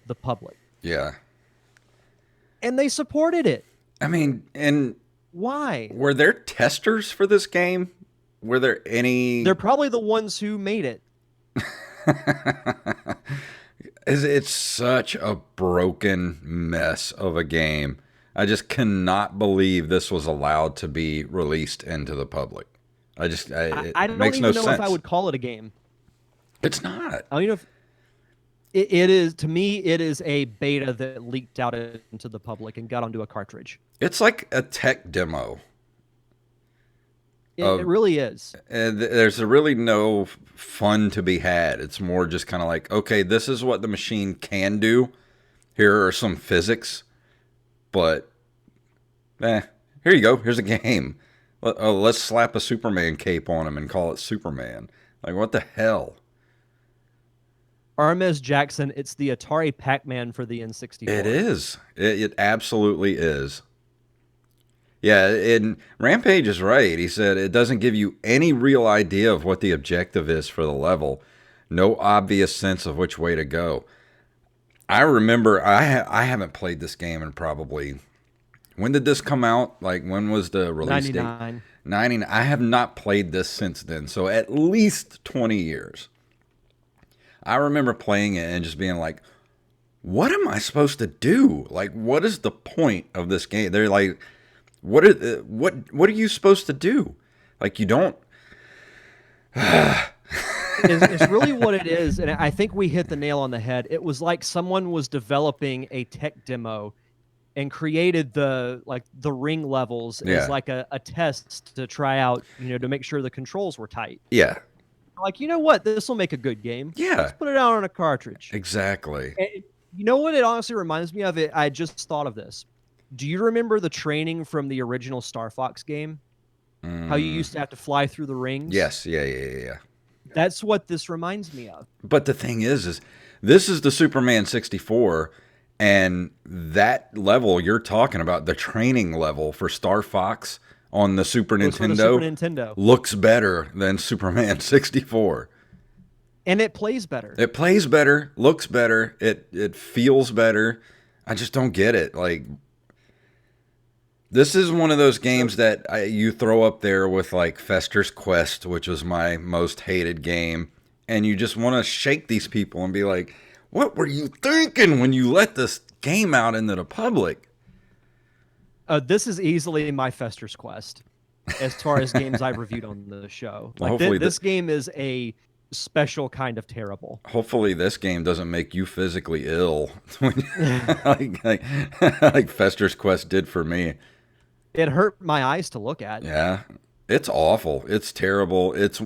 the public. Yeah. And they supported it. I mean, and Why? were there testers for this game? Were there They're any? probably the ones who made it. It's such a broken mess of a game. I just cannot believe this was allowed to be released into the public. It I don't makes no even know if I sense. would call it a game. It's not. I don't know if it is. To me, it is a beta that leaked out into the public and got onto a cartridge. It's like a tech demo It of, really is. and there's really no fun to be had. It's more just kind of like, okay, this is what the machine can do. Here are some physics, but here you go. Here's a game. Let's slap a Superman cape on him and call it Superman. Like, what the hell? Armez Jackson, it's the Atari Pac-Man for the It N64. is. It absolutely is. Yeah, and Rampage is right. He said it doesn't give you any real idea of what the objective is for the level. No obvious sense of which way to go. I remember I haven't played this game in probably, when did this come out? Like, when was the release date? 99. 90. I have not played this since then, so at least 20 years. I remember playing it and just being like, what am I supposed to do? Like, what is the point of this game? They're like, what are you supposed to do? Like, you don't. It's really what it is, and I think we hit the nail on the head. It was like someone was developing a tech demo and created the ring levels as Yeah. like a test to try out, to make sure the controls were tight. Yeah. Like, you know what? This will make a good game. Let's Yeah. put it out on a cartridge. Exactly. And you know what it honestly reminds me of? I just thought of this. Do you remember the training from the original Star Fox game? How you Mm, used to have to fly through the rings? yes. Yeah. Yeah. Yeah. Yeah. That's what this reminds me of. But the thing is this is the Superman 64, And that level you're talking about, the training level for Star Fox on the Super was for the Super Nintendo, Nintendo. looks better than Superman 64. And it plays better. It plays better, looks better, it feels better. I just don't get it. Like, this is one of those games that you throw up there with like Fester's Quest, which was my most hated game, and you just want to shake these people and be like, "What were you thinking when you let this game out into the public?" This is easily my Fester's Quest as far as games I've reviewed on the show. Well, Like this game is a special kind of terrible. Hopefully, this game doesn't make you physically ill, like Fester's Quest did for me. It hurt my eyes to look at. Yeah, it's awful. It's terrible. It's,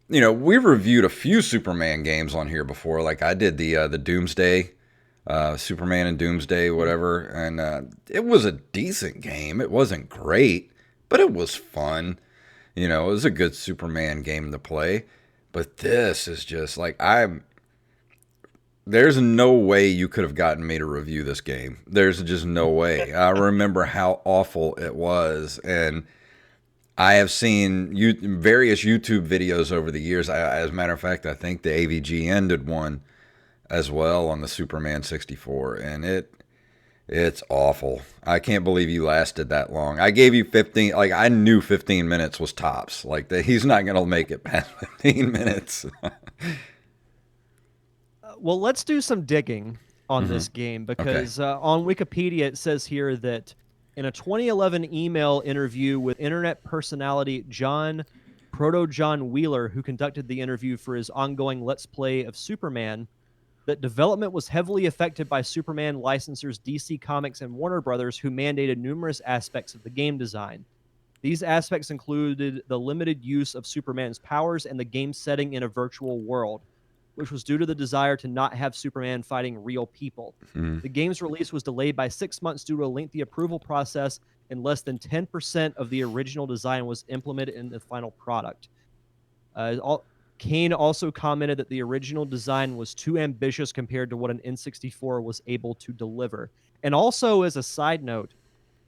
we've reviewed a few Superman games on here before. Like I did the Doomsday, Superman and Doomsday, whatever, and it was a decent game. It wasn't great, but it was fun. It was a good Superman game to play. But this is just like there's no way you could have gotten me to review this game. There's just no way. I remember how awful it was, and I have seen various YouTube videos over the years. As a matter of fact, I think the AVGN did one as well on the Superman 64, and it's awful. I can't believe you lasted that long. I gave you 15. Like, I knew 15 minutes was tops. Like, he's not going to make it past 15 minutes. Well, let's do some digging on this game because on Wikipedia it says here that in a 2011 email interview with internet personality John Wheeler, who conducted the interview for his ongoing Let's Play of Superman, that development was heavily affected by Superman licensors DC Comics and Warner Brothers, who mandated numerous aspects of the game design. These aspects included the limited use of Superman's powers and the game setting in a virtual world, which was due to the desire to not have Superman fighting real people. The game's release was delayed by 6 months due to a lengthy approval process, and less than 10% of the original design was implemented in the final product. Kane also commented that the original design was too ambitious compared to what an N64 was able to deliver. And also, as a side note,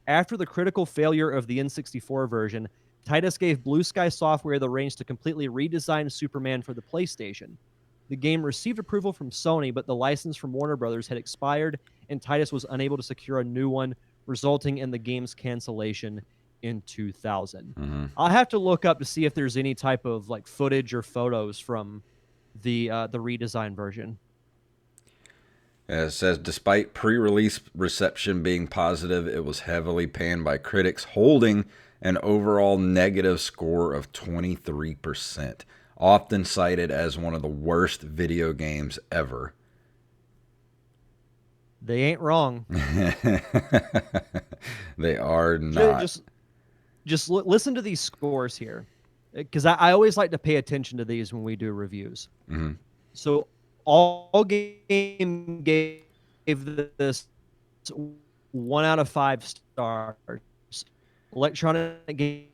after the critical failure of the N64 version, Titus gave Blue Sky Software the reins to completely redesign Superman for the PlayStation. The game received approval from Sony, but the license from Warner Brothers had expired, and Titus was unable to secure a new one, resulting in the game's cancellation in 2000. I'll have to look up to see if there's any type of like footage or photos from the redesigned version. It says, despite pre-release reception being positive, it was heavily panned by critics, holding an overall negative score of 23%, often cited as one of the worst video games ever. They ain't wrong. They are not. Just listen to these scores here, because I always like to pay attention to these when we do reviews. So all game gave this 1 out of 5 stars. Electronic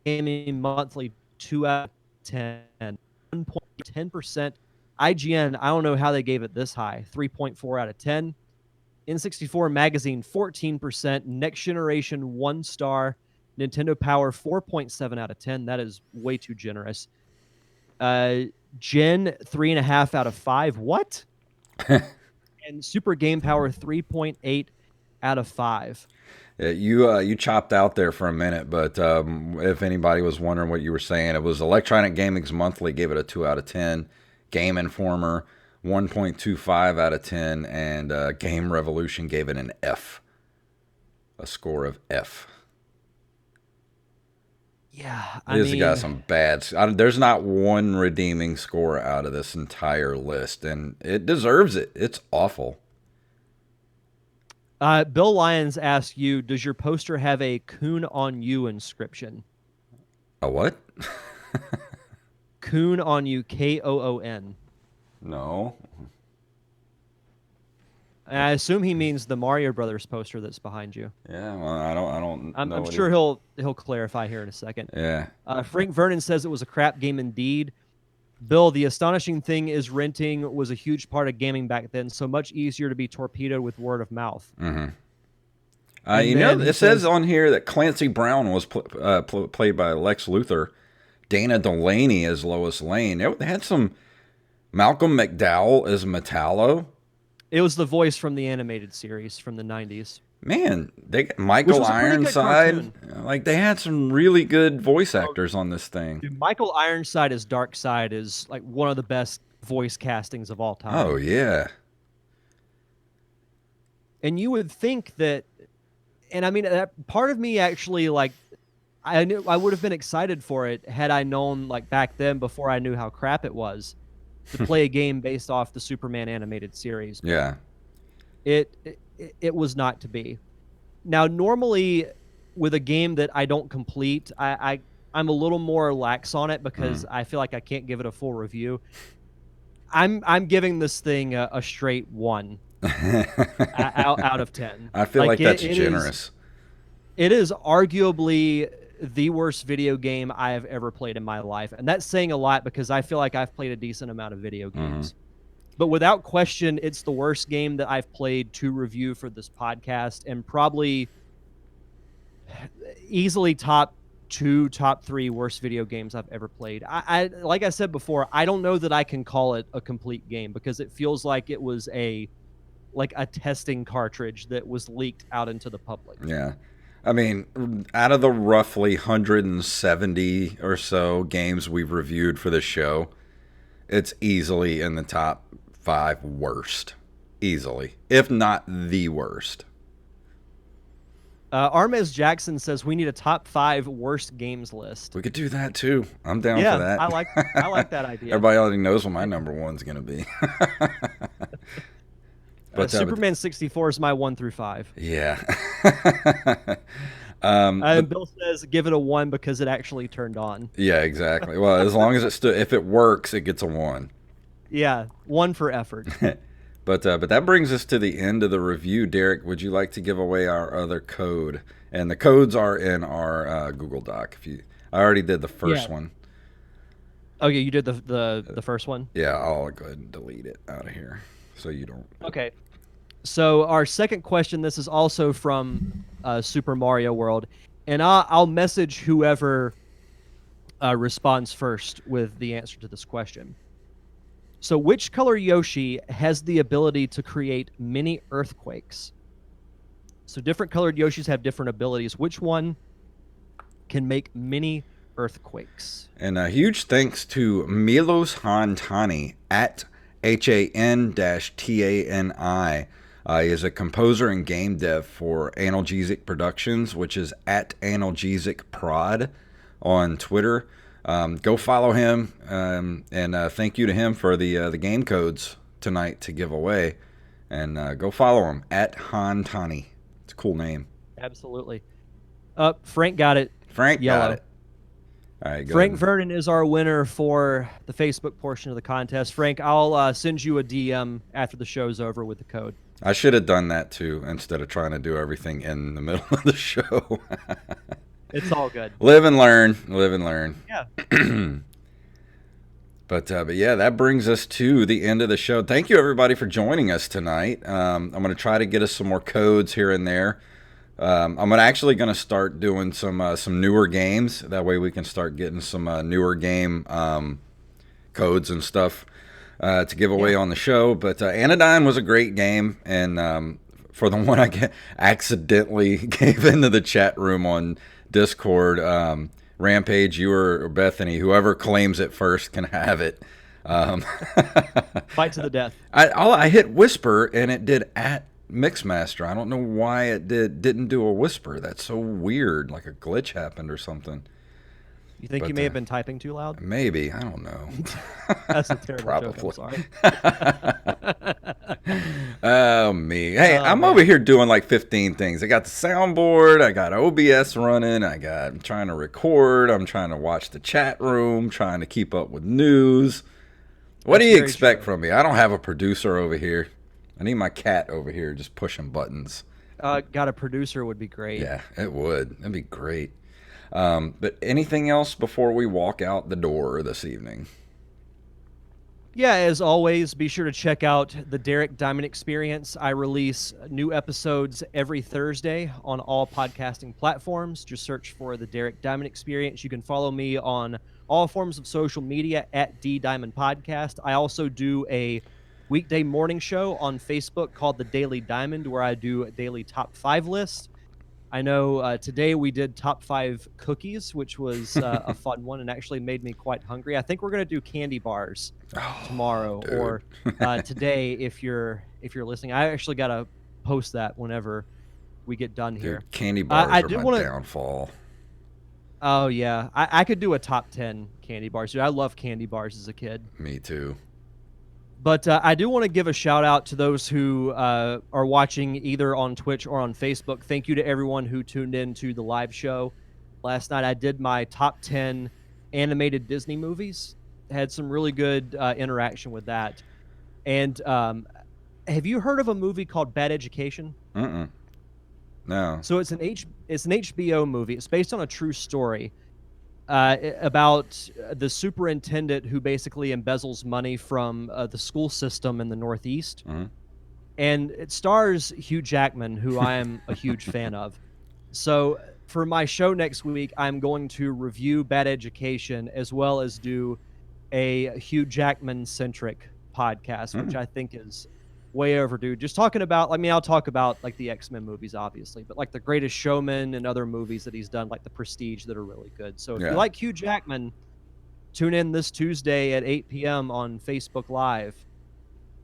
Gaming Monthly 2 out of 10. 1.10%. IGN, I don't know how they gave it this high. 3.4 out of 10. N64 Magazine 14%. Next Generation 1 star. Nintendo Power 4.7 out of 10. That is way too generous. Gen 3.5 out of 5. What? And Super Game Power 3.8 out of 5. Yeah, you chopped out there for a minute, but if anybody was wondering what you were saying, it was Electronic Gaming's Monthly gave it a 2 out of 10. Game Informer 1.25 out of 10, and Game Revolution gave it an F, a score of F. Yeah, This got some bad. There's not one redeeming score out of this entire list, and it deserves it. It's awful. Bill Lyons asked you, does your poster have a "Coon on You" inscription? A what? Coon on You, Koon. No. And I assume he means the Mario Brothers poster that's behind you. Yeah, well, I don't. I'm sure he'll clarify here in a second. Yeah. Frank Vernon says it was a crap game indeed. Bill, the astonishing thing is renting was a huge part of gaming back then, so much easier to be torpedoed with word of mouth. Mm-hmm. And You know, then he it says says, on here that Clancy Brown was played by Lex Luthor. Dana Delaney as Lois Lane. They had some Malcolm McDowell as Metallo. it was the voice from the animated series from the 90s. Man, they got Which Michael was a pretty good Ironside. cartoon. Like they had some really good voice Oh, actors on this thing. dude, Michael Ironside as Darkseid is like one of the best voice castings of all Oh time. yeah. And you would think that, and I mean, that part of me actually like, I knew I would have been excited for it had I known like back then before I knew how crap it was to play a game based off the Superman animated series. But Yeah. it was not to be. Now, normally with a game that I don't complete, I'm a little more lax on it because I feel like I can't give it a full review. I'm giving this thing a straight 1 out of 10. I feel like that's generous. It is arguably the worst video game I have ever played in my life, and that's saying a lot because I feel like I've played a decent amount of video games. But without question, it's the worst game that I've played to review for this podcast, and probably easily top 2, top 3 worst video games I've ever played. I like I said before, I don't know that I can call it a complete game because it feels like it was a testing cartridge that was leaked out into the public. Yeah. I mean, out of the roughly 170 or so games we've reviewed for this show, it's easily in the top 5 worst. Easily. If not the worst. Armez Jackson says we need a top 5 worst games list. We could do that too. I'm down for that. I like that idea. Everybody already knows what my number 1's going to be. But Superman 64 is my 1 through 5. Yeah. And Bill says give it a 1 because it actually turned on. Yeah, exactly. Well, as long as if it works, it gets a 1. Yeah, 1 for effort. But that brings us to the end of the review. Derek, would you like to give away our other code? And the codes are in our Google Doc. I already did the first one. Oh yeah, you did the first one? Yeah, I'll go ahead and delete it out of here so you don't. Okay. So our second question, this is also from Super Mario World, and I'll message whoever responds first with the answer to this question. So which color Yoshi has the ability to create mini earthquakes? So different colored Yoshis have different abilities. Which one can make mini earthquakes? And a huge thanks to Milos Hantani at HAN-TANI. He is a composer and game dev for Analgesic Productions, which is at Analgesic Prod on Twitter. Go follow him, and thank you to him for the game codes tonight to give away. And go follow him at Hantani. It's a cool name. Absolutely. Frank got it. Frank Yellow. got it. All right, Frank Vernon is our winner for the Facebook portion of the contest. Frank, I'll send you a DM after the show's over with the code. I should have done that too instead of trying to do everything in the middle of the show. It's all good. Live and learn. Live and learn. Yeah. But yeah, that brings us to the end of the show. Thank you everybody for joining us tonight. I'm going to try to get us some more codes here and there. I'm actually going to start doing some newer games. That way we can start getting some newer game codes and stuff to give away on the show. But Anodyne was a great game, and for the one I accidentally gave into the chat room on Discord, Rampage, you or Bethany, whoever claims it first can have it. Fight to the death. I hit whisper and it did at Mixmaster. I don't know why it didn't do a whisper. That's so weird. Like a glitch happened or something. You think you may have been typing too loud? Maybe. I don't know. That's a terrible Probably. joke. I'm sorry. Oh, me. Hey, I'm over here doing like 15 things. I got the soundboard. I got OBS running. I'm trying to record. I'm trying to watch the chat room, trying to keep up with news. What do you expect from me? I don't have a producer over here. I need my cat over here just pushing buttons. Got a producer would be great. Yeah, it would. That'd be great. But anything else before we walk out the door this evening? Yeah, as always, be sure to check out the Derek Diamond Experience. I release new episodes every Thursday on all podcasting platforms. Just search for the Derek Diamond Experience. You can follow me on all forms of social media at D Diamond Podcast. I also do a weekday morning show on Facebook called The Daily Diamond, where I do a daily top 5 list. I know today we did top 5 cookies, which was a fun one and actually made me quite hungry. I think we're going to do candy bars Oh, tomorrow dude. or today if you're listening. I actually got to post that whenever we get done here. Dude, candy bars I are did my want to. downfall. Oh yeah, I could do a top 10 candy bars. Dude, I love candy bars as a kid. Me too. But I do want to give a shout out to those who are watching either on Twitch or on Facebook. Thank you to everyone who tuned in to the live show last night. I did my top 10 animated Disney movies. Had some really good interaction with that. And have you heard of a movie called Bad Education? Mm-mm. No. So it's an HBO movie. It's based on a true story about the superintendent who basically embezzles money from the school system in the Northeast. Mm-hmm. And it stars Hugh Jackman, who I am a huge fan of. So for my show next week, I'm going to review Bad Education as well as do a Hugh Jackman centric podcast, which I think is way overdue. Just talking about, I mean, I'll talk about like the X-Men movies, obviously, but like The Greatest Showman and other movies that he's done, like The Prestige, that are really good. So if you like Hugh Jackman, tune in this Tuesday at 8 p.m. on Facebook Live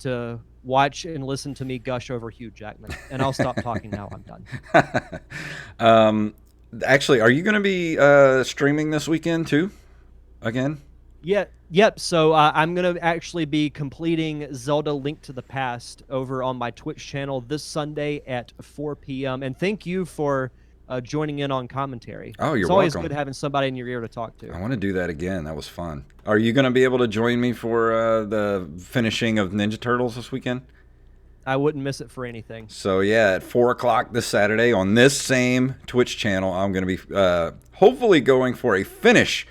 to watch and listen to me gush over Hugh Jackman. And I'll stop talking now. I'm done. Actually, are you going to be streaming this weekend too? Again? Yeah. Yep. So I'm going to actually be completing Zelda Link to the Past over on my Twitch channel this Sunday at 4 p.m. And thank you for joining in on commentary. Oh, you're It's always welcome. good having somebody in your ear to talk to. I want to do that again. That was fun. Are you going to be able to join me for the finishing of Ninja Turtles this weekend? I wouldn't miss it for anything. So yeah, at 4 o'clock this Saturday on this same Twitch channel, I'm going to be hopefully going for a finish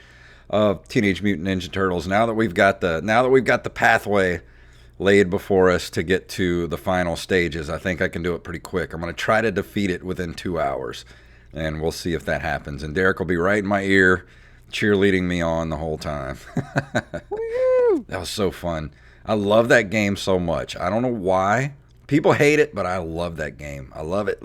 of Teenage Mutant Ninja Turtles. Now that we've got the pathway laid before us to get to the final stages, I think I can do it pretty quick. I'm going to try to defeat it within 2 hours, and we'll see if that happens. And Derek will be right in my ear, cheerleading me on the whole time. That was so fun. I love that game so much. I don't know why people hate it, but I love that game. I love it.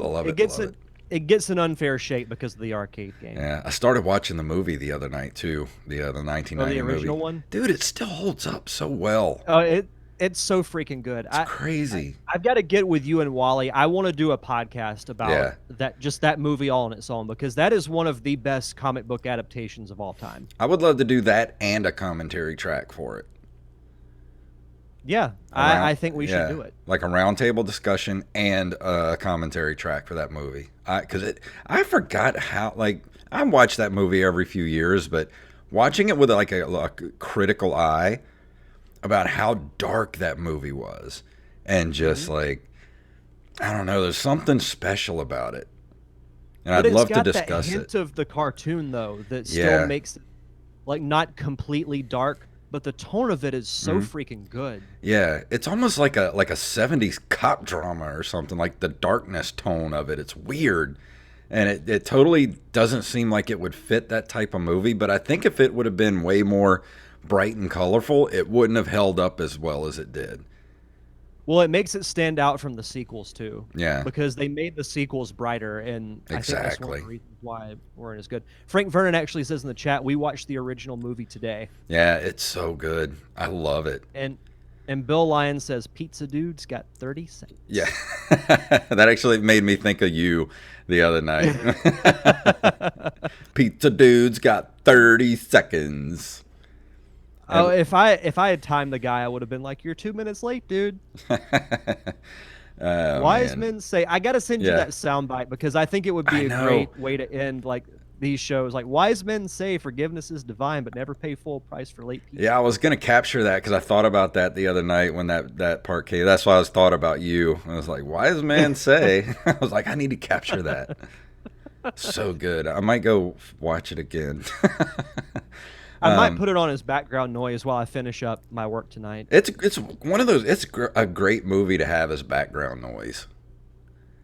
It gets an unfair shake because of the arcade game. Yeah, I started watching the movie the other night too. The 1990 the original movie. One. Dude, it still holds up so well. Oh, it's so freaking good. It's crazy. I've got to get with you and Wally. I want to do a podcast about that movie all on its own, because that is one of the best comic book adaptations of all time. I would love to do that and a commentary track for it. Yeah, I think we should do it. Like a roundtable discussion and a commentary track for that movie. I forgot how, like, I watch that movie every few years, but watching it with like a critical eye about how dark that movie was, and just like, I don't know, there's something special about it, and I'd love to discuss it. That hint of the cartoon though that still makes it like not completely dark, but the tone of it is so freaking good. Yeah, it's almost like a 70s cop drama or something, like the darkness tone of it. It's weird. And it totally doesn't seem like it would fit that type of movie, but I think if it would have been way more bright and colorful, it wouldn't have held up as well as it did. Well, it makes it stand out from the sequels too. Yeah. Because they made the sequels brighter, and I think that's one of the reasons why it weren't as good. Frank Vernon actually says in the chat, we watched the original movie today. Yeah, it's so good. I love it. And Bill Lyon says, Pizza Dude's got 30 seconds. Yeah. That actually made me think of you the other night. Pizza Dude's got 30 seconds. Oh, if I had timed the guy, I would have been like, "You're 2 minutes late, dude." Wise men say, I gotta send you that soundbite, because I think it would be a great way to end like these shows. Like, wise men say forgiveness is divine, but never pay full price for late pizza. Yeah, I was gonna capture that because I thought about that the other night when that part came. That's why I thought about you. I was like, wise men say. I was like, I need to capture that. So good. I might go watch it again. I might put it on as background noise while I finish up my work tonight. It's one of those. It's a great movie to have as background noise.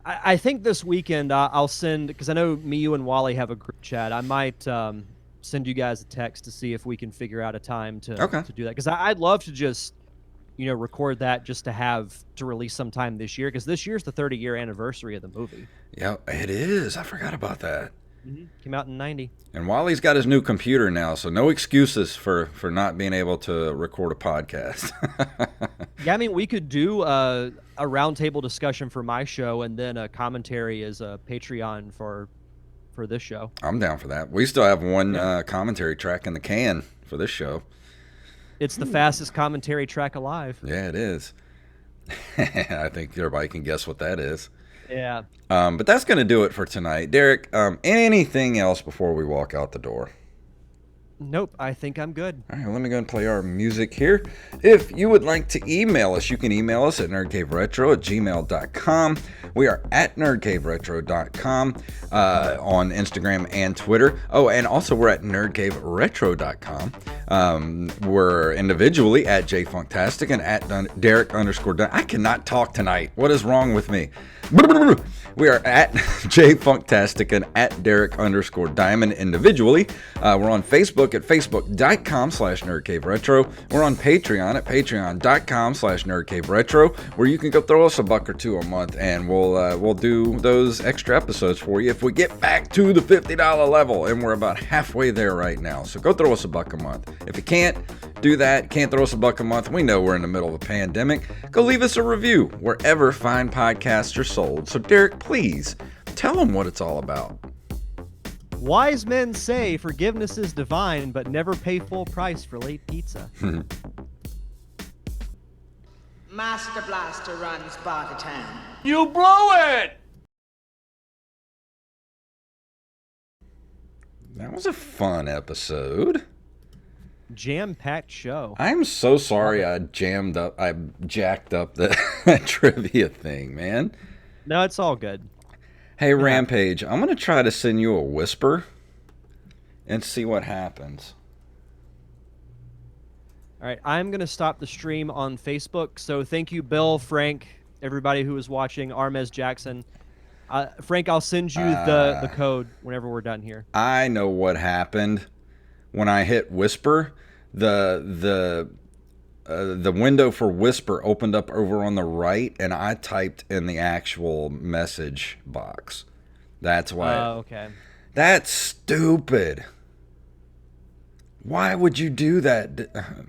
I think this weekend I'll send, because I know me, you, and Wally have a group chat. I might send you guys a text to see if we can figure out a time to do that. Because I'd love to just, record that just to release sometime this year. Because this year's the 30-year anniversary of the movie. Yeah, it is. I forgot about that. Came out in 90. And Wally's got his new computer now, so no excuses for not being able to record a podcast. Yeah, I mean, we could do a roundtable discussion for my show, and then a commentary as a Patreon for this show. I'm down for that. We still have one commentary track in the can for this show. It's the fastest commentary track alive. Yeah, it is. I think everybody can guess what that is. Yeah. But that's going to do it for tonight. Derek, anything else before we walk out the door? Nope, I think I'm good. All right, let me go and play our music here. If you would like to email us, you can email us at nerdcaveretro@gmail.com. We are at nerdcaveretro.com on Instagram and Twitter. Oh, and also we're at nerdcaveretro.com. We're individually at JayFunktastic and at Derek_Dunn. I cannot talk tonight. What is wrong with me? We are at JayFunktastic and at Derek_Diamond individually. We're on Facebook at facebook.com/nerdcaveretro. We're on Patreon at patreon.com/nerdcaveretro, where you can go throw us a buck or two a month, and we'll do those extra episodes for you if we get back to the $50 level, and we're about halfway there right now. So go throw us a buck a month. If you can't do that, can't throw us a buck a month, we know we're in the middle of a pandemic. Go leave us a review wherever fine podcasts are sold. So Derek, please tell them what it's all about. Wise men say forgiveness is divine, but never pay full price for late pizza. Master Blaster runs Bartertown. You blew it! That was a fun episode. Jam-packed show. I'm so sorry I jacked up that trivia thing, man. No, it's all good. Hey, Rampage, I'm going to try to send you a whisper and see what happens. All right, I'm going to stop the stream on Facebook. So thank you, Bill, Frank, everybody who was watching, Armez Jackson. Frank, I'll send you the code whenever we're done here. I know what happened. When I hit whisper, the window for whisper opened up over on the right, and I typed in the actual message box. That's why. Oh, okay. That's stupid. Why would you do that?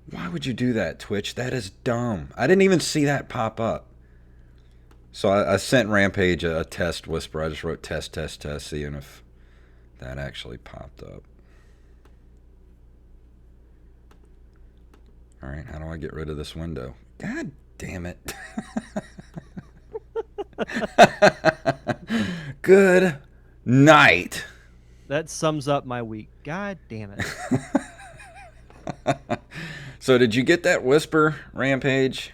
Why would you do that, Twitch? That is dumb. I didn't even see that pop up. So I sent Rampage a test whisper. I just wrote test, seeing if that actually popped up. All right, how do I get rid of this window? God damn it. Good night. That sums up my week. God damn it. So did you get that whisper, Rampage?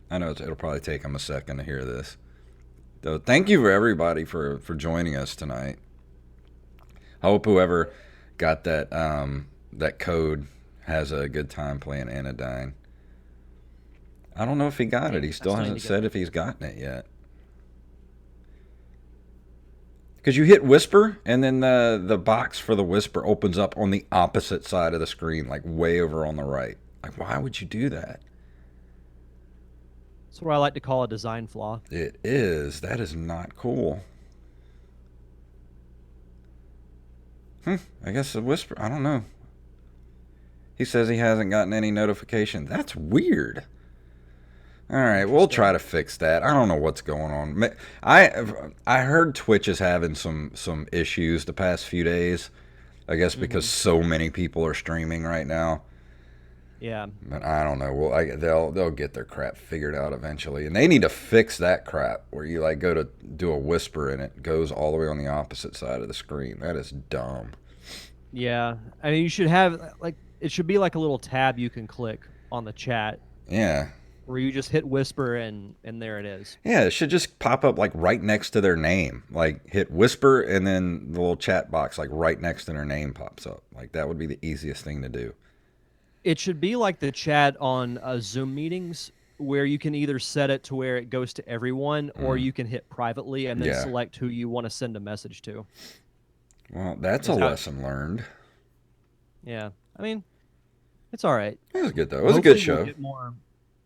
I know it'll probably take them a second to hear this. So thank you for everybody for joining us tonight. I hope whoever got that that code has a good time playing Anodyne. I don't know if he got it. He still hasn't said if he's gotten it yet. Because you hit whisper, and then the box for the whisper opens up on the opposite side of the screen, like way over on the right. Like, why would you do that? That's what I like to call a design flaw. It is. That is not cool. I guess the whisper, I don't know. He says he hasn't gotten any notification. That's weird. All right, we'll try to fix that. I don't know what's going on. I heard Twitch is having some issues the past few days. I guess because so many people are streaming right now. Yeah. But I don't know. Well, they'll get their crap figured out eventually, and they need to fix that crap where you like go to do a whisper and it goes all the way on the opposite side of the screen. That is dumb. Yeah, I mean, you should have it should be like a little tab you can click on the chat. Yeah. where you just hit whisper and there it is. Yeah, it should just pop up like right next to their name. Like hit whisper and then the little chat box like right next to their name pops up. Like that would be the easiest thing to do. It should be like the chat on Zoom meetings where you can either set it to where it goes to everyone or you can hit privately and then select who you want to send a message to. Well, that's a lesson learned. Yeah. I mean, it's all right. It was good, though. It was a good show. We'll get more,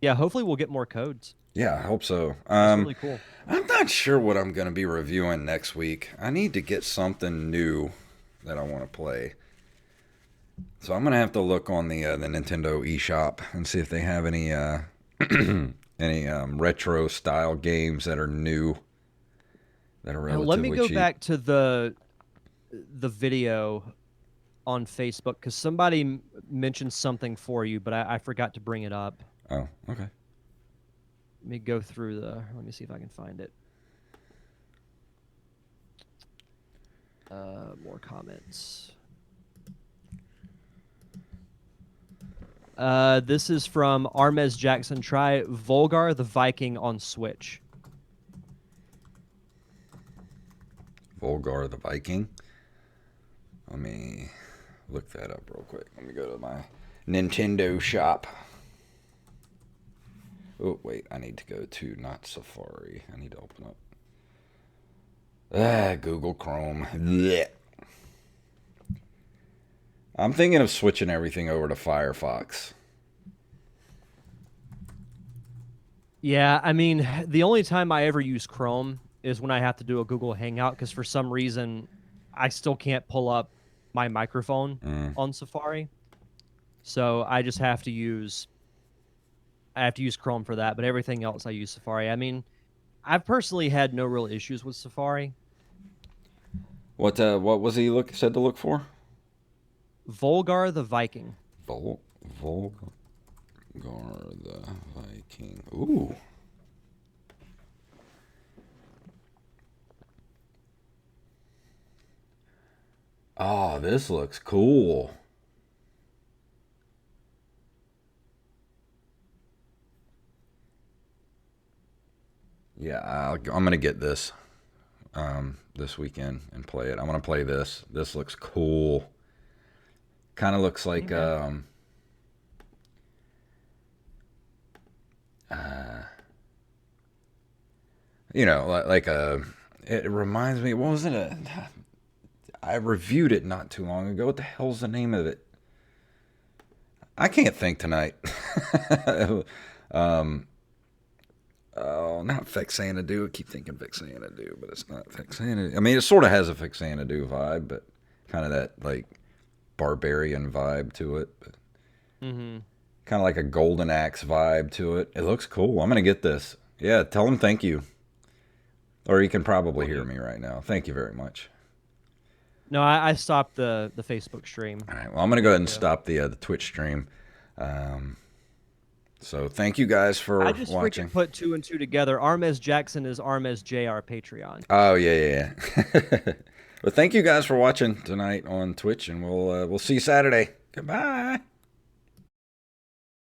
yeah, hopefully we'll get more codes. Yeah, I hope so. That's really cool. I'm not sure what I'm going to be reviewing next week. I need to get something new that I want to play. So I'm going to have to look on the Nintendo eShop and see if they have any any retro style games that are new that are relatively cheap. Let me go back to the video on Facebook because somebody mentioned something for you, but I forgot to bring it up. Oh, okay. Let me go through let me see if I can find it. More comments. This is from Armez Jackson. Try Volgar the Viking on Switch. Volgar the Viking? Let me look that up real quick. Let me go to my Nintendo shop. Oh, wait. I need to go to not Safari. I need to open up. Google Chrome. Blech. I'm thinking of switching everything over to Firefox. Yeah, I mean, the only time I ever use Chrome is when I have to do a Google Hangout because for some reason I still can't pull up my microphone on Safari. So I just have to use Chrome for that, but everything else I use Safari. I mean, I've personally had no real issues with Safari. What was he said to look for? Volgar the Viking. Volgar the Viking. Ooh. Oh, this looks cool. Yeah, I'm going to get this this weekend and play it. I'm going to play this. This looks cool. Kind of looks like you know, like it reminds me, what was it? I reviewed it not too long ago. What the hell's the name of it? I can't think tonight. Oh, not Fixanadu. I keep thinking Fixanadu, but it's not Fixanadu. I mean, it sort of has a Fixanadu vibe, but kind of that, like, barbarian vibe to it. But kind of like a Golden Axe vibe to it. It looks cool. I'm going to get this. Yeah, tell him thank you. Or you can probably hear me right now. Thank you very much. No, I stopped the Facebook stream. All right, well, I'm going to go ahead and stop the Twitch stream. So thank you guys for watching. I just freaking put 2 and 2 together. Armez Jackson is Armez J, our Patreon. Oh, yeah. Well, thank you guys for watching tonight on Twitch, and we'll see you Saturday. Goodbye.